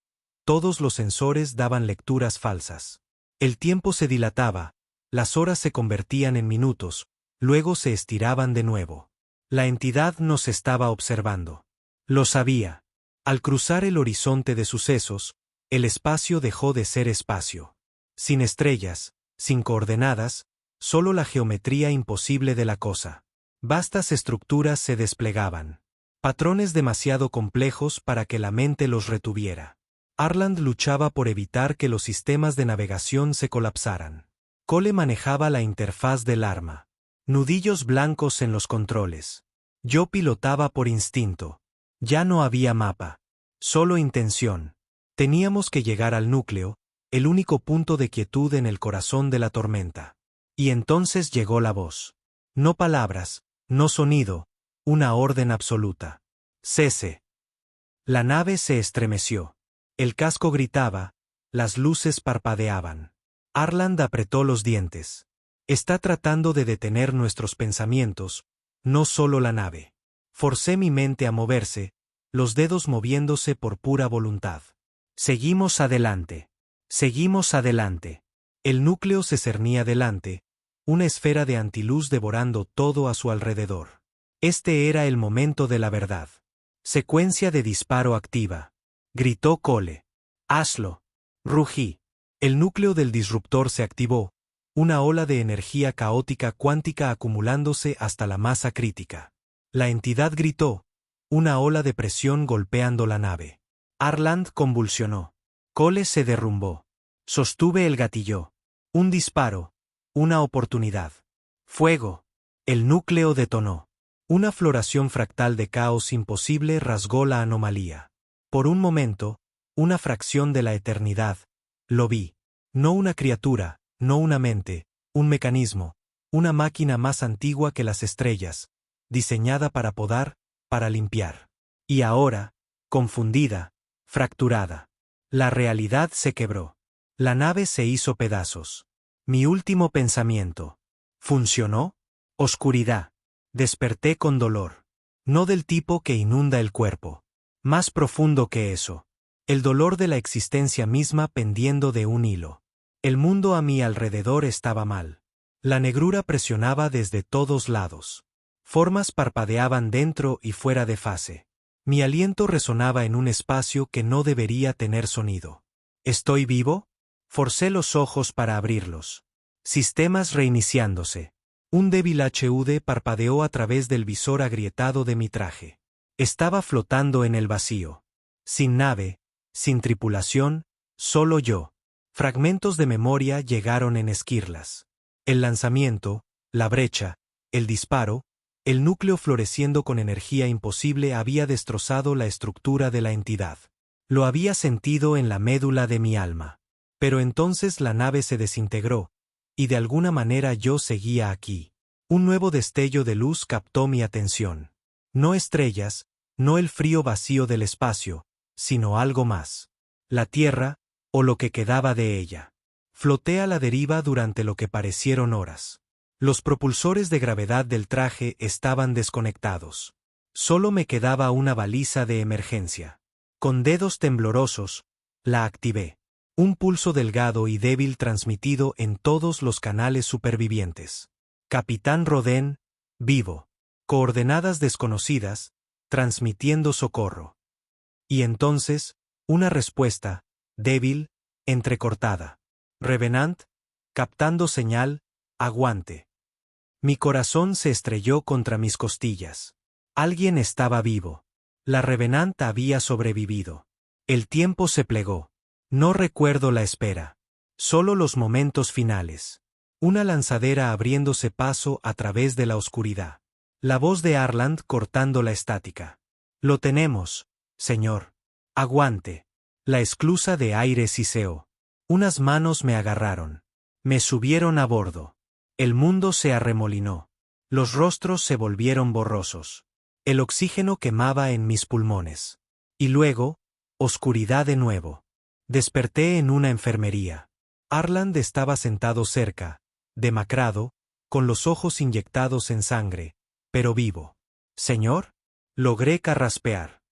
Todos los sensores daban lecturas falsas. El tiempo se dilataba, las horas se convertían en minutos, luego se estiraban de nuevo. La entidad nos estaba observando. Lo sabía. Al cruzar el horizonte de sucesos, el espacio dejó de ser espacio. Sin estrellas, sin coordenadas, solo la geometría imposible de la cosa. Vastas estructuras se desplegaban. Patrones demasiado complejos para que la mente los retuviera. Arland luchaba por evitar que los sistemas de navegación se colapsaran. Cole manejaba la interfaz del arma. Nudillos blancos en los controles. Yo pilotaba por instinto. Ya no había mapa. Solo intención. Teníamos que llegar al núcleo, el único punto de quietud en el corazón de la tormenta. Y entonces llegó la voz. No palabras, no sonido, una orden absoluta. Cese. La nave se estremeció. El casco gritaba, las luces parpadeaban. Arland apretó los dientes. Está tratando de detener nuestros pensamientos, no solo la nave. Forcé mi mente a moverse, los dedos moviéndose por pura voluntad. Seguimos adelante. Seguimos adelante. El núcleo se cernía delante, una esfera de antiluz devorando todo a su alrededor. Este era el momento de la verdad. Secuencia de disparo activa. Gritó Cole. Hazlo. Rugí. El núcleo del disruptor se activó, una ola de energía caótica cuántica acumulándose hasta la masa crítica. La entidad gritó, una ola de presión golpeando la nave. Arland convulsionó. Cole se derrumbó. Sostuve el gatillo. Un disparo. Una oportunidad. Fuego. El núcleo detonó. Una floración fractal de caos imposible rasgó la anomalía. Por un momento, una fracción de la eternidad, lo vi. No una criatura, no una mente, un mecanismo, una máquina más antigua que las estrellas, diseñada para podar, para limpiar. Y ahora, confundida, fracturada. La realidad se quebró. La nave se hizo pedazos. Mi último pensamiento. ¿Funcionó? Oscuridad. Desperté con dolor. No del tipo que inunda el cuerpo. Más profundo que eso. El dolor de la existencia misma pendiendo de un hilo. El mundo a mi alrededor estaba mal. La negrura presionaba desde todos lados. Formas parpadeaban dentro y fuera de fase. Mi aliento resonaba en un espacio que no debería tener sonido. ¿Estoy vivo? Forcé los ojos para abrirlos. Sistemas reiniciándose. Un débil HUD parpadeó a través del visor agrietado de mi traje. Estaba flotando en el vacío. Sin nave, sin tripulación, solo yo. Fragmentos de memoria llegaron en esquirlas. El lanzamiento, la brecha, el disparo, el núcleo floreciendo con energía imposible había destrozado la estructura de la entidad. Lo había sentido en la médula de mi alma. Pero entonces la nave se desintegró, y de alguna manera yo seguía aquí. Un nuevo destello de luz captó mi atención. No estrellas, no el frío vacío del espacio, sino algo más. La Tierra, o lo que quedaba de ella. Floté a la deriva durante lo que parecieron horas. Los propulsores de gravedad del traje estaban desconectados. Solo me quedaba una baliza de emergencia. Con dedos temblorosos, la activé. Un pulso delgado y débil transmitido en todos los canales supervivientes. Capitán Rodin, vivo. Coordenadas desconocidas, transmitiendo socorro. Y entonces, una respuesta, débil, entrecortada. Revenant, captando señal, aguante. Mi corazón se estrelló contra mis costillas. Alguien estaba vivo. La Revenant había sobrevivido. El tiempo se plegó. No recuerdo la espera. Solo los momentos finales. Una lanzadera abriéndose paso a través de la oscuridad. La voz de Arland cortando la estática. Lo tenemos, señor. Aguante. La esclusa de aire siseó. Unas manos me agarraron. Me subieron a bordo. El mundo se arremolinó. Los rostros se volvieron borrosos. El oxígeno quemaba en mis pulmones. Y luego, oscuridad de nuevo. Desperté en una enfermería. Arland estaba sentado cerca, demacrado, con los ojos inyectados en sangre, pero vivo. «Señor», logré carraspear.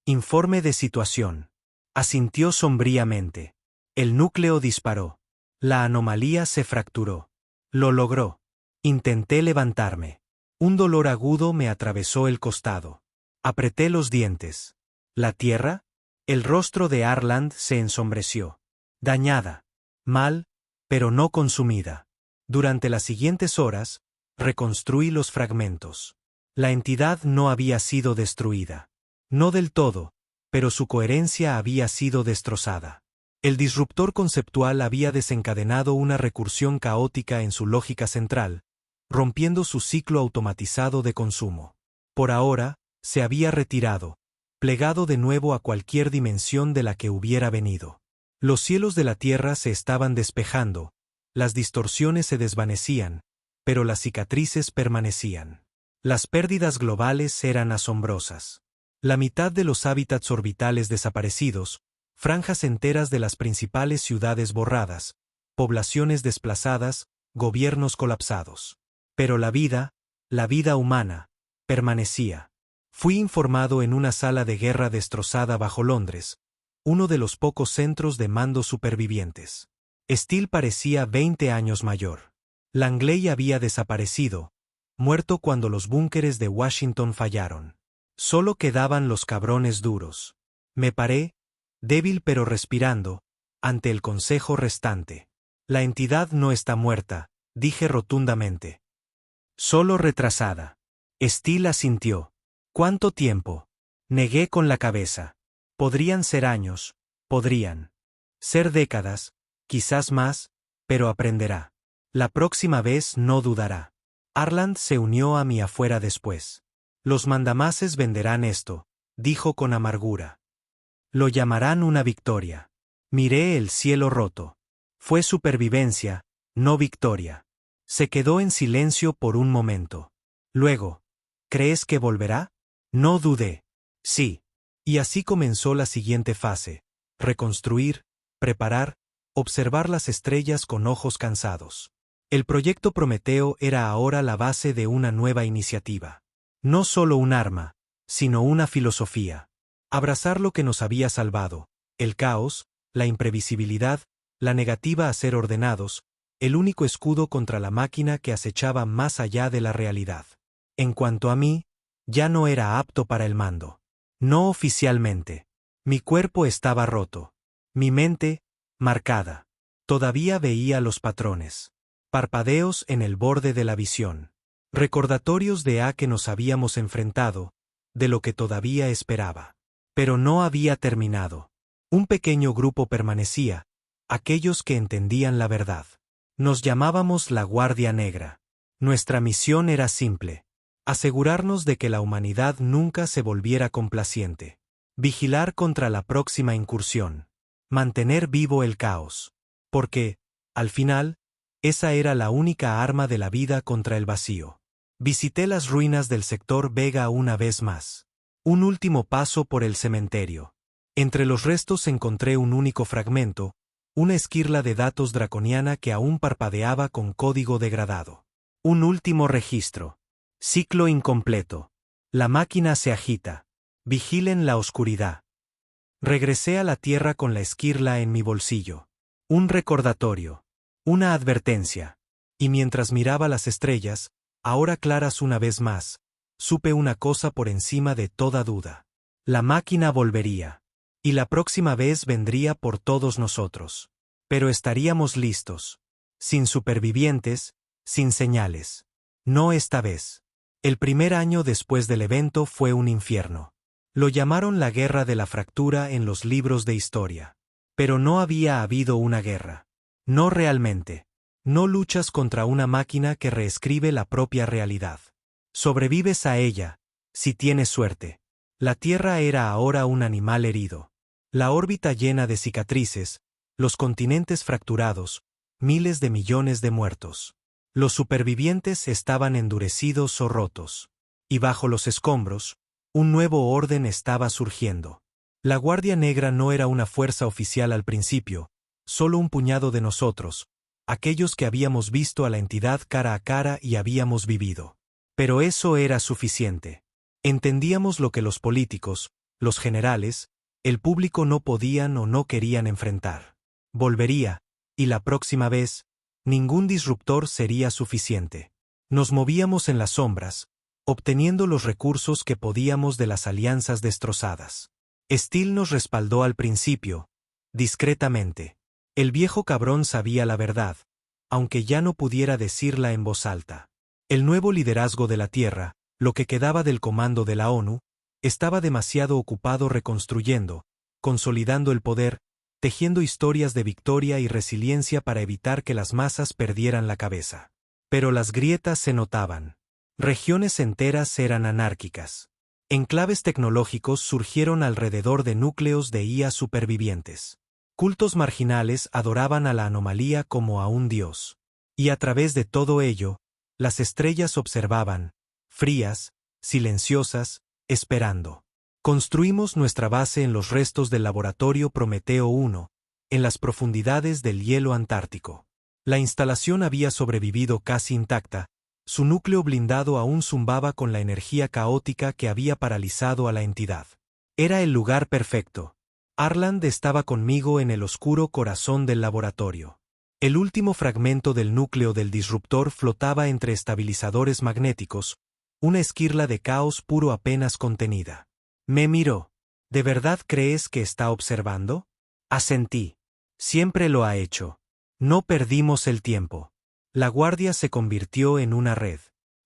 «Informe de situación». Asintió sombríamente. El núcleo disparó. La anomalía se fracturó. Lo logró. Intenté levantarme. Un dolor agudo me atravesó el costado. Apreté los dientes. ¿La Tierra? El rostro de Arland se ensombreció. Dañada. Mal, pero no consumida. Durante las siguientes horas, reconstruí los fragmentos. La entidad no había sido destruida. No del todo, pero su coherencia había sido destrozada. El disruptor conceptual había desencadenado una recursión caótica en su lógica central, rompiendo su ciclo automatizado de consumo. Por ahora, se había retirado, plegado de nuevo a cualquier dimensión de la que hubiera venido. Los cielos de la Tierra se estaban despejando, las distorsiones se desvanecían, pero las cicatrices permanecían. Las pérdidas globales eran asombrosas. La mitad de los hábitats orbitales desaparecidos, franjas enteras de las principales ciudades borradas, poblaciones desplazadas, gobiernos colapsados. Pero la vida humana, permanecía. Fui informado en una sala de guerra destrozada bajo Londres, uno de los pocos centros de mando supervivientes. Steele parecía 20 años mayor. Langley había desaparecido, muerto cuando los búnkeres de Washington fallaron. Solo quedaban los cabrones duros. Me paré, débil pero respirando, ante el consejo restante. La entidad no está muerta, dije rotundamente. Solo retrasada. Steele asintió. ¿Cuánto tiempo? Negué con la cabeza. Podrían ser años, podrían ser décadas, quizás más, pero aprenderá. La próxima vez no dudará. Arland se unió a mí afuera después. Los mandamases venderán esto, dijo con amargura. Lo llamarán una victoria. Miré el cielo roto. Fue supervivencia, no victoria. Se quedó en silencio por un momento. Luego, ¿crees que volverá? No dudé. Sí. Y así comenzó la siguiente fase: reconstruir, preparar, observar las estrellas con ojos cansados. El proyecto Prometeo era ahora la base de una nueva iniciativa. No solo un arma, sino una filosofía. Abrazar lo que nos había salvado: el caos, la imprevisibilidad, la negativa a ser ordenados, el único escudo contra la máquina que acechaba más allá de la realidad. En cuanto a mí, ya no era apto para el mando. No oficialmente. Mi cuerpo estaba roto. Mi mente, marcada. Todavía veía los patrones. Parpadeos en el borde de la visión. Recordatorios de a que nos habíamos enfrentado, de lo que todavía esperaba. Pero no había terminado. Un pequeño grupo permanecía, aquellos que entendían la verdad. Nos llamábamos la Guardia Negra. Nuestra misión era simple: asegurarnos de que la humanidad nunca se volviera complaciente. Vigilar contra la próxima incursión. Mantener vivo el caos. Porque, al final, esa era la única arma de la vida contra el vacío. Visité las ruinas del sector Vega una vez más. Un último paso por el cementerio. Entre los restos encontré un único fragmento, una esquirla de datos draconiana que aún parpadeaba con código degradado. Un último registro. Ciclo incompleto. La máquina se agita. Vigilen la oscuridad. Regresé a la Tierra con la esquirla en mi bolsillo. Un recordatorio. Una advertencia. Y mientras miraba las estrellas, ahora claras una vez más, supe una cosa por encima de toda duda. La máquina volvería. Y la próxima vez vendría por todos nosotros. Pero estaríamos listos. Sin supervivientes, sin señales. No esta vez. El primer año después del evento fue un infierno. Lo llamaron la Guerra de la Fractura en los libros de historia. Pero no había habido una guerra. No realmente. No luchas contra una máquina que reescribe la propia realidad. Sobrevives a ella, si tienes suerte. La Tierra era ahora un animal herido. La órbita llena de cicatrices, los continentes fracturados, miles de millones de muertos. Los supervivientes estaban endurecidos o rotos. Y bajo los escombros, un nuevo orden estaba surgiendo. La Guardia Negra no era una fuerza oficial al principio, solo un puñado de nosotros, aquellos que habíamos visto a la entidad cara a cara y habíamos vivido. Pero eso era suficiente. Entendíamos lo que los políticos, los generales, el público no podían o no querían enfrentar. Volvería, y la próxima vez, ningún disruptor sería suficiente. Nos movíamos en las sombras, obteniendo los recursos que podíamos de las alianzas destrozadas. Steel nos respaldó al principio, discretamente. El viejo cabrón sabía la verdad, aunque ya no pudiera decirla en voz alta. El nuevo liderazgo de la Tierra, lo que quedaba del comando de la ONU, estaba demasiado ocupado reconstruyendo, consolidando el poder, tejiendo historias de victoria y resiliencia para evitar que las masas perdieran la cabeza. Pero las grietas se notaban. Regiones enteras eran anárquicas. Enclaves tecnológicos surgieron alrededor de núcleos de IA supervivientes. Cultos marginales adoraban a la anomalía como a un dios. Y a través de todo ello, las estrellas observaban, frías, silenciosas, esperando. Construimos nuestra base en los restos del laboratorio Prometeo 1, en las profundidades del hielo antártico. La instalación había sobrevivido casi intacta, su núcleo blindado aún zumbaba con la energía caótica que había paralizado a la entidad. Era el lugar perfecto. Arland estaba conmigo en el oscuro corazón del laboratorio. El último fragmento del núcleo del disruptor flotaba entre estabilizadores magnéticos, una esquirla de caos puro apenas contenida. Me miró. ¿De verdad crees que está observando? Asentí. Siempre lo ha hecho. No perdimos el tiempo. La guardia se convirtió en una red.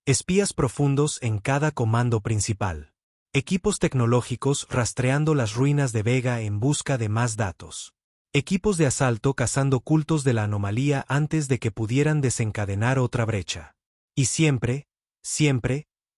Espías profundos en cada comando principal. Equipos tecnológicos rastreando las ruinas de Vega en busca de más datos. Equipos de asalto cazando cultos de la anomalía antes de que pudieran desencadenar otra brecha. Y siempre,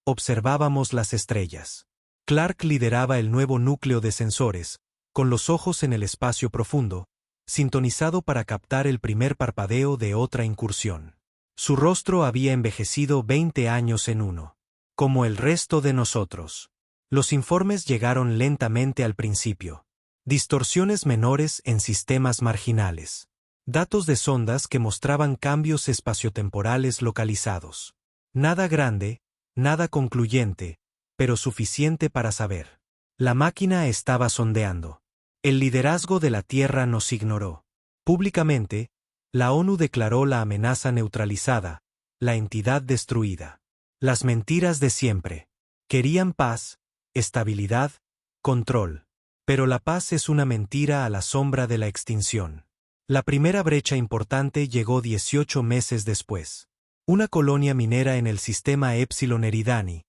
observábamos las estrellas. Clark lideraba el nuevo núcleo de sensores, con los ojos en el espacio profundo, sintonizado para captar el primer parpadeo de otra incursión. Su rostro había envejecido 20 años en uno. Como el resto de nosotros. Los informes llegaron lentamente al principio. Distorsiones menores en sistemas marginales. Datos de sondas que mostraban cambios espaciotemporales localizados. Nada grande, nada concluyente, pero suficiente para saber. La máquina estaba sondeando. El liderazgo de la Tierra nos ignoró. Públicamente, la ONU declaró la amenaza neutralizada, la entidad destruida. Las mentiras de siempre. Querían paz, estabilidad, control. Pero la paz es una mentira a la sombra de la extinción. La primera brecha importante llegó 18 meses después. Una colonia minera en el sistema Epsilon Eridani,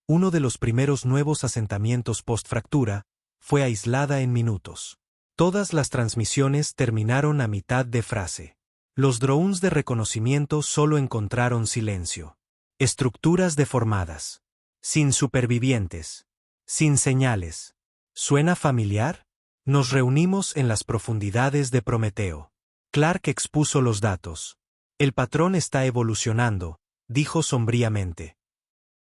uno de los primeros nuevos asentamientos post-fractura, fue aislada en minutos. Todas las transmisiones terminaron a mitad de frase. Los drones de reconocimiento solo encontraron silencio. Estructuras deformadas. Sin supervivientes. Sin señales. ¿Suena familiar? Nos reunimos en las profundidades de Prometeo. Clark expuso los datos. El patrón está evolucionando, dijo sombríamente.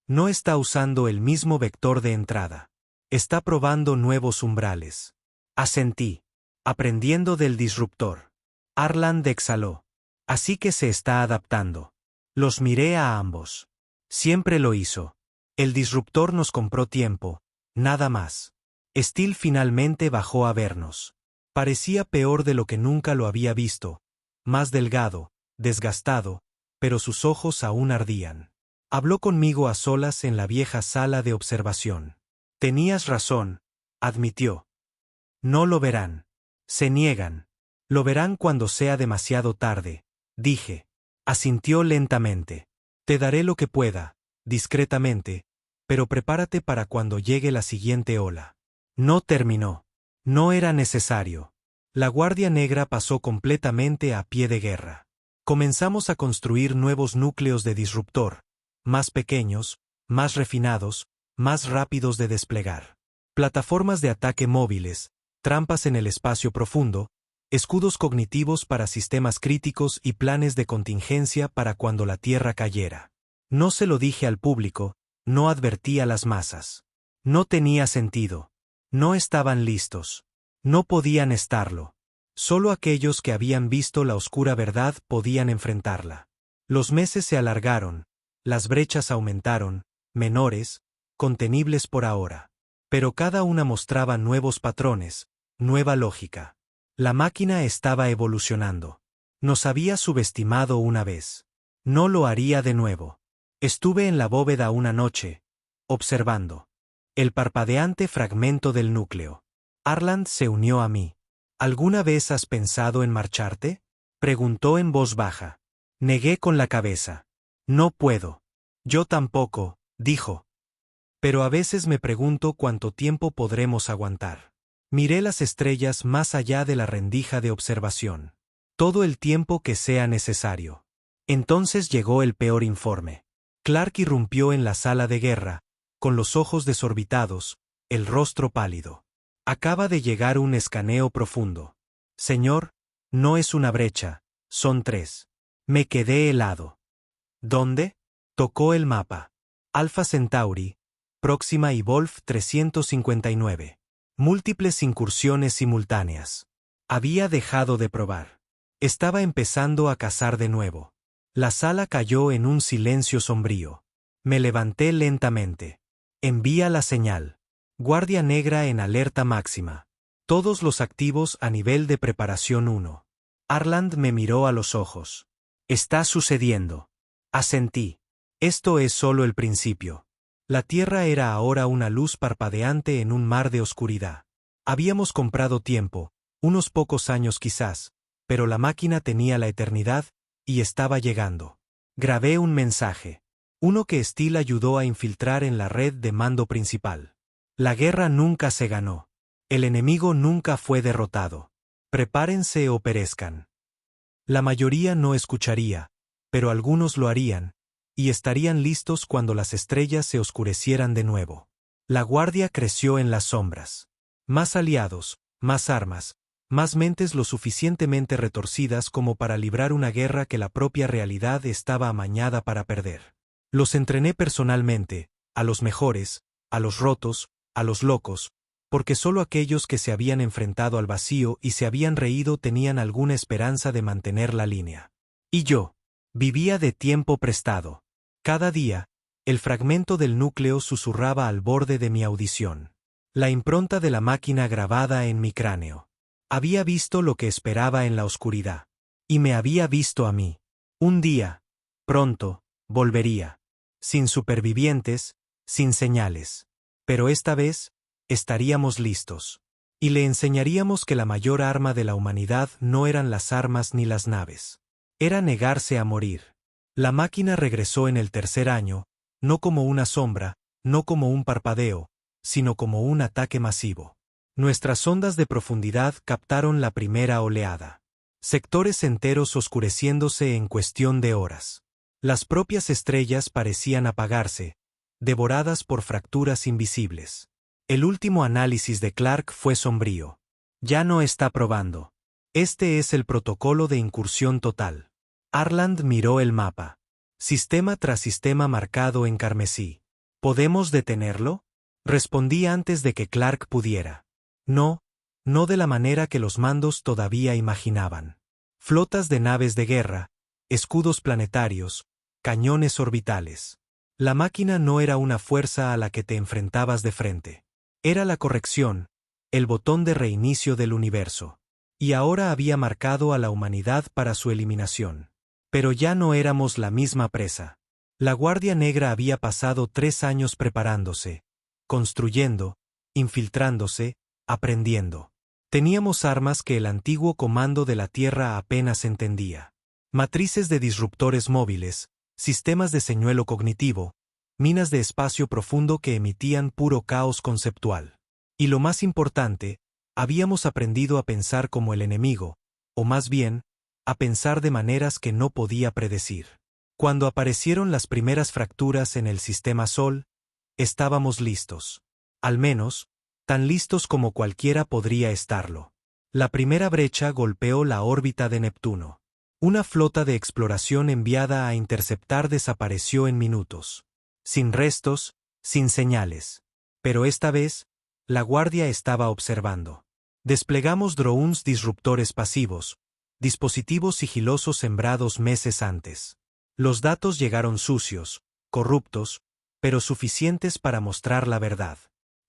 No está usando el mismo vector de entrada. Está probando nuevos umbrales. Asentí. Aprendiendo del disruptor. Arland exhaló. Así que se está adaptando. Los miré a ambos. Siempre lo hizo. El disruptor nos compró tiempo, nada más. Steel finalmente bajó a vernos. Parecía peor de lo que nunca lo había visto, más delgado, desgastado, pero sus ojos aún ardían. Habló conmigo a solas en la vieja sala de observación. Tenías razón, admitió. No lo verán. Se niegan. Lo verán cuando sea demasiado tarde, dije. Asintió lentamente. Te daré lo que pueda, discretamente, pero prepárate para cuando llegue la siguiente ola. No terminó. No era necesario. La Guardia Negra pasó completamente a pie de guerra. Comenzamos a construir nuevos núcleos de disruptor, más pequeños, más refinados, más rápidos de desplegar. Plataformas de ataque móviles, trampas en el espacio profundo, escudos cognitivos para sistemas críticos y planes de contingencia para cuando la Tierra cayera. No se lo dije al público, no advertí a las masas. No tenía sentido. No estaban listos. No podían estarlo. Solo aquellos que habían visto la oscura verdad podían enfrentarla. Los meses se alargaron, las brechas aumentaron, menores, contenibles por ahora. Pero cada una mostraba nuevos patrones, nueva lógica. La máquina estaba evolucionando. Nos había subestimado una vez. No lo haría de nuevo. Estuve en la bóveda una noche, observando. El parpadeante fragmento del núcleo. Arland se unió a mí. ¿Alguna vez has pensado en marcharte? Preguntó en voz baja. Negué con la cabeza. No puedo. Yo tampoco, dijo. Pero a veces me pregunto cuánto tiempo podremos aguantar. Miré las estrellas más allá de la rendija de observación. Todo el tiempo que sea necesario. Entonces llegó el peor informe. Clark irrumpió en la sala de guerra, con los ojos desorbitados, el rostro pálido. Acaba de llegar un escaneo profundo. Señor, no es una brecha, son 3. Me quedé helado. ¿Dónde? Tocó el mapa. Alpha Centauri, Próxima y Wolf 359. Múltiples incursiones simultáneas. Había dejado de probar. Estaba empezando a cazar de nuevo. La sala cayó en un silencio sombrío. Me levanté lentamente. Envía la señal. Guardia Negra en alerta máxima. Todos los activos a nivel de preparación 1. Arland me miró a los ojos. Está sucediendo. Asentí. Esto es solo el principio. La Tierra era ahora una luz parpadeante en un mar de oscuridad. Habíamos comprado tiempo, unos pocos años quizás, pero la máquina tenía la eternidad, y estaba llegando. Grabé un mensaje. Uno que Steel ayudó a infiltrar en la red de mando principal. La guerra nunca se ganó. El enemigo nunca fue derrotado. Prepárense o perezcan. La mayoría no escucharía, pero algunos lo harían, y estarían listos cuando las estrellas se oscurecieran de nuevo. La guardia creció en las sombras. Más aliados, más armas, más mentes lo suficientemente retorcidas como para librar una guerra que la propia realidad estaba amañada para perder. Los entrené personalmente, a los mejores, a los rotos, a los locos, porque solo aquellos que se habían enfrentado al vacío y se habían reído tenían alguna esperanza de mantener la línea. Y yo, vivía de tiempo prestado. Cada día, el fragmento del núcleo susurraba al borde de mi audición. La impronta de la máquina grabada en mi cráneo. Había visto lo que esperaba en la oscuridad. Y me había visto a mí. Un día, pronto, volvería. Sin supervivientes, sin señales. Pero esta vez, estaríamos listos. Y le enseñaríamos que la mayor arma de la humanidad no eran las armas ni las naves. Era negarse a morir. La máquina regresó en el tercer año, no como una sombra, no como un parpadeo, sino como un ataque masivo. Nuestras ondas de profundidad captaron la primera oleada. Sectores enteros oscureciéndose en cuestión de horas. Las propias estrellas parecían apagarse, devoradas por fracturas invisibles. El último análisis de Clark fue sombrío. Ya no está probando. Este es el protocolo de incursión total. Arland miró el mapa. Sistema tras sistema marcado en carmesí. ¿Podemos detenerlo? Respondí antes de que Clark pudiera. No, no de la manera que los mandos todavía imaginaban. Flotas de naves de guerra, escudos planetarios, cañones orbitales. La máquina no era una fuerza a la que te enfrentabas de frente. Era la corrección, el botón de reinicio del universo. Y ahora había marcado a la humanidad para su eliminación. Pero ya no éramos la misma presa. La Guardia Negra había pasado 3 años preparándose, construyendo, infiltrándose, aprendiendo. Teníamos armas que el antiguo comando de la Tierra apenas entendía. Matrices de disruptores móviles, sistemas de señuelo cognitivo, minas de espacio profundo que emitían puro caos conceptual. Y lo más importante, habíamos aprendido a pensar como el enemigo, o más bien, a pensar de maneras que no podía predecir. Cuando aparecieron las primeras fracturas en el sistema Sol, estábamos listos. Al menos, tan listos como cualquiera podría estarlo. La primera brecha golpeó la órbita de Neptuno. Una flota de exploración enviada a interceptar desapareció en minutos. Sin restos, sin señales. Pero esta vez, la Guardia estaba observando. Desplegamos drones disruptores pasivos, dispositivos sigilosos sembrados meses antes. Los datos llegaron sucios, corruptos, pero suficientes para mostrar la verdad.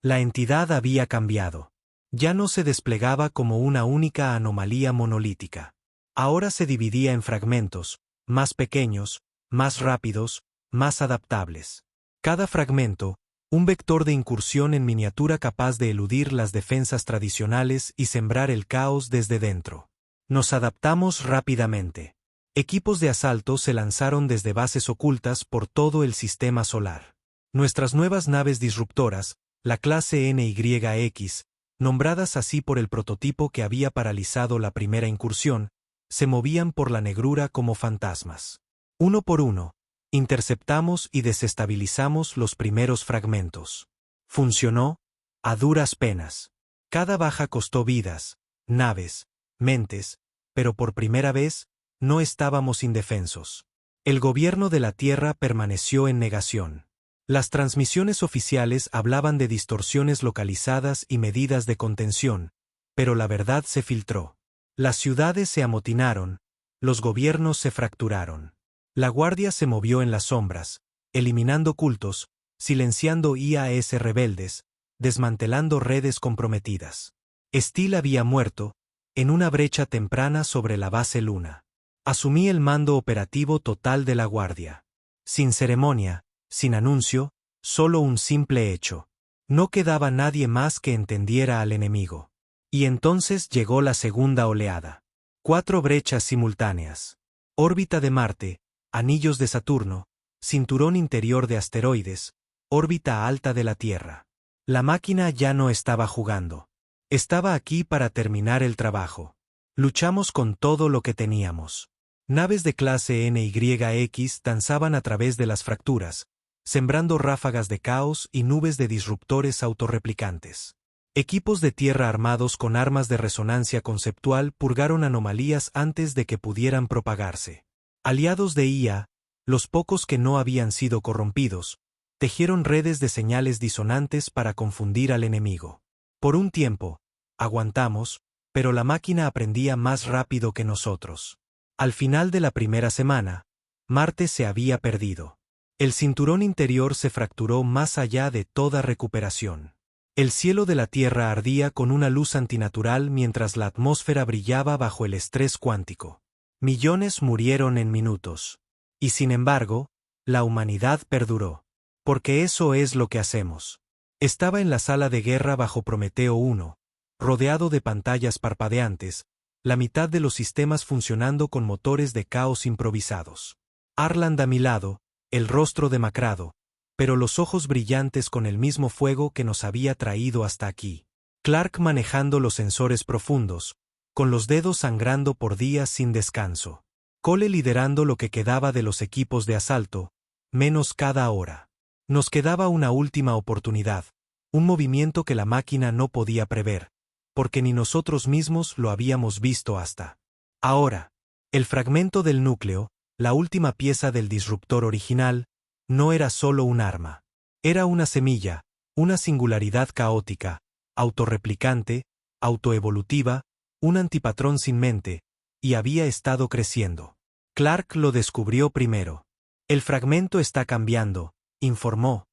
La entidad había cambiado. Ya no se desplegaba como una única anomalía monolítica. Ahora se dividía en fragmentos, más pequeños, más rápidos, más adaptables. Cada fragmento, un vector de incursión en miniatura capaz de eludir las defensas tradicionales y sembrar el caos desde dentro. Nos adaptamos rápidamente. Equipos de asalto se lanzaron desde bases ocultas por todo el sistema solar. Nuestras nuevas naves disruptoras, la clase NYX, nombradas así por el prototipo que había paralizado la primera incursión, se movían por la negrura como fantasmas. Uno por uno, interceptamos y desestabilizamos los primeros fragmentos. Funcionó, a duras penas. Cada baja costó vidas, naves, mentes, pero por primera vez, no estábamos indefensos. El gobierno de la Tierra permaneció en negación. Las transmisiones oficiales hablaban de distorsiones localizadas y medidas de contención, pero la verdad se filtró. Las ciudades se amotinaron, los gobiernos se fracturaron. La Guardia se movió en las sombras, eliminando cultos, silenciando IAS rebeldes, desmantelando redes comprometidas. Steele había muerto, en una brecha temprana sobre la base Luna. Asumí el mando operativo total de la Guardia. Sin ceremonia, sin anuncio, solo un simple hecho. No quedaba nadie más que entendiera al enemigo. Y entonces llegó la segunda oleada. 4 brechas simultáneas. Órbita de Marte, anillos de Saturno, cinturón interior de asteroides, órbita alta de la Tierra. La máquina ya no estaba jugando. Estaba aquí para terminar el trabajo. Luchamos con todo lo que teníamos. Naves de clase NYX danzaban a través de las fracturas, sembrando ráfagas de caos y nubes de disruptores autorreplicantes. Equipos de tierra armados con armas de resonancia conceptual purgaron anomalías antes de que pudieran propagarse. Aliados de IA, los pocos que no habían sido corrompidos, tejieron redes de señales disonantes para confundir al enemigo. Por un tiempo, aguantamos, pero la máquina aprendía más rápido que nosotros. Al final de la primera semana, Marte se había perdido. El cinturón interior se fracturó más allá de toda recuperación. El cielo de la Tierra ardía con una luz antinatural mientras la atmósfera brillaba bajo el estrés cuántico. Millones murieron en minutos. Y sin embargo, la humanidad perduró. Porque eso es lo que hacemos. Estaba en la sala de guerra bajo Prometeo 1, rodeado de pantallas parpadeantes, la mitad de los sistemas funcionando con motores de caos improvisados. Arland a mi lado, el rostro demacrado, pero los ojos brillantes con el mismo fuego que nos había traído hasta aquí. Clark manejando los sensores profundos, con los dedos sangrando por días sin descanso. Cole liderando lo que quedaba de los equipos de asalto, menos cada hora. Nos quedaba una última oportunidad, un movimiento que la máquina no podía prever, porque ni nosotros mismos lo habíamos visto hasta ahora. El fragmento del núcleo, la última pieza del disruptor original, no era solo un arma. Era una semilla, una singularidad caótica, autorreplicante, autoevolutiva, un antipatrón sin mente, y había estado creciendo. Clark lo descubrió primero. El fragmento está cambiando, informó,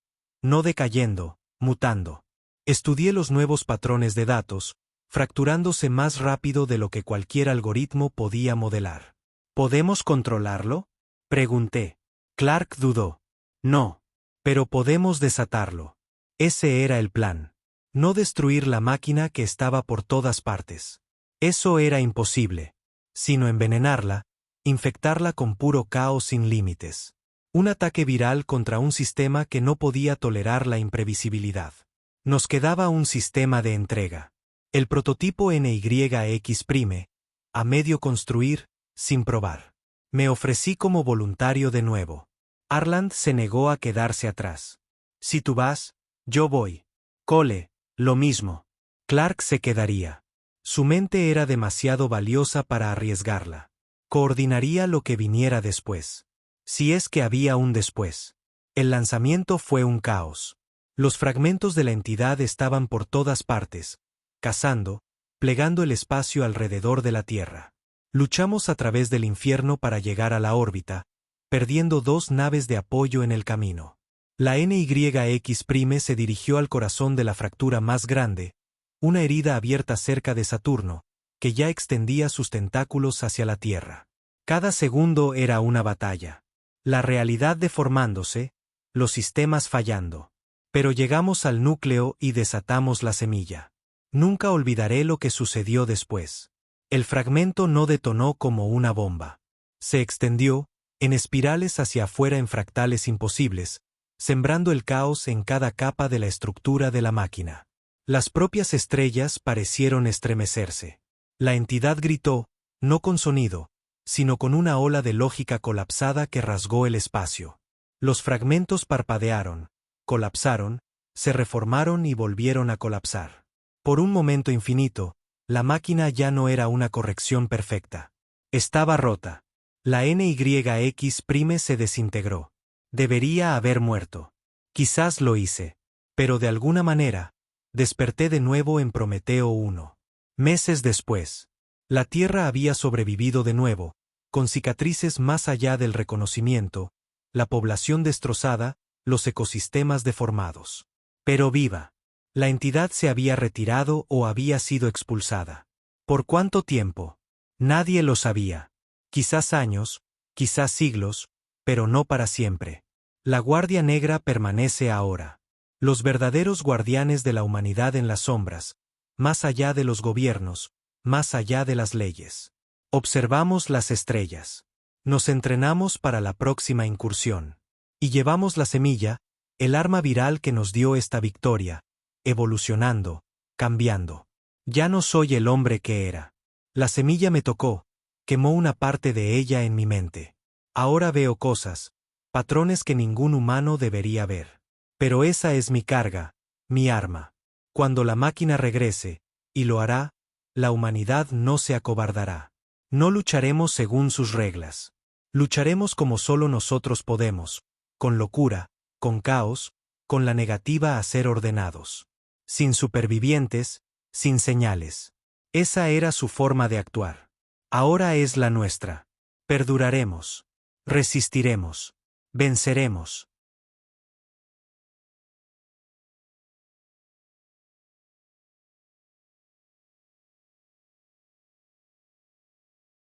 no decayendo, mutando. Estudié los nuevos patrones de datos, fracturándose más rápido de lo que cualquier algoritmo podía modelar. ¿Podemos controlarlo?, pregunté. Clark dudó. No. Pero podemos desatarlo. Ese era el plan. No destruir la máquina que estaba por todas partes. Eso era imposible. Sino envenenarla, infectarla con puro caos sin límites. Un ataque viral contra un sistema que no podía tolerar la imprevisibilidad. Nos quedaba un sistema de entrega. El prototipo NYX', a medio construir, sin probar. Me ofrecí como voluntario de nuevo. Arland se negó a quedarse atrás. Si tú vas, yo voy. Cole, lo mismo. Clark se quedaría. Su mente era demasiado valiosa para arriesgarla. Coordinaría lo que viniera después. Si es que había un después. El lanzamiento fue un caos. Los fragmentos de la entidad estaban por todas partes, cazando, plegando el espacio alrededor de la Tierra. Luchamos a través del infierno para llegar a la órbita, perdiendo 2 naves de apoyo en el camino. La NYX' se dirigió al corazón de la fractura más grande, una herida abierta cerca de Saturno, que ya extendía sus tentáculos hacia la Tierra. Cada segundo era una batalla. La realidad deformándose, los sistemas fallando. Pero llegamos al núcleo y desatamos la semilla. Nunca olvidaré lo que sucedió después. El fragmento no detonó como una bomba. Se extendió, en espirales hacia afuera en fractales imposibles, sembrando el caos en cada capa de la estructura de la máquina. Las propias estrellas parecieron estremecerse. La entidad gritó, no con sonido, sino con una ola de lógica colapsada que rasgó el espacio. Los fragmentos parpadearon, colapsaron, se reformaron y volvieron a colapsar. Por un momento infinito, la máquina ya no era una corrección perfecta. Estaba rota. La NYX' se desintegró. Debería haber muerto. Quizás lo hice. Pero de alguna manera, desperté de nuevo en Prometeo 1. Meses después, la Tierra había sobrevivido de nuevo, con cicatrices más allá del reconocimiento, la población destrozada, los ecosistemas deformados. Pero viva. La entidad se había retirado o había sido expulsada. ¿Por cuánto tiempo? Nadie lo sabía. Quizás años, quizás siglos, pero no para siempre. La Guardia Negra permanece ahora. Los verdaderos guardianes de la humanidad en las sombras, más allá de los gobiernos, más allá de las leyes. Observamos las estrellas. Nos entrenamos para la próxima incursión. Y llevamos la semilla, el arma viral que nos dio esta victoria, evolucionando, cambiando. Ya no soy el hombre que era. La semilla me tocó, quemó una parte de ella en mi mente. Ahora veo cosas, patrones que ningún humano debería ver. Pero esa es mi carga, mi arma. Cuando la máquina regrese, y lo hará, la humanidad no se acobardará. No lucharemos según sus reglas. Lucharemos como solo nosotros podemos, con locura, con caos, con la negativa a ser ordenados. Sin supervivientes, sin señales. Esa era su forma de actuar. Ahora es la nuestra. Perduraremos. Resistiremos. Venceremos.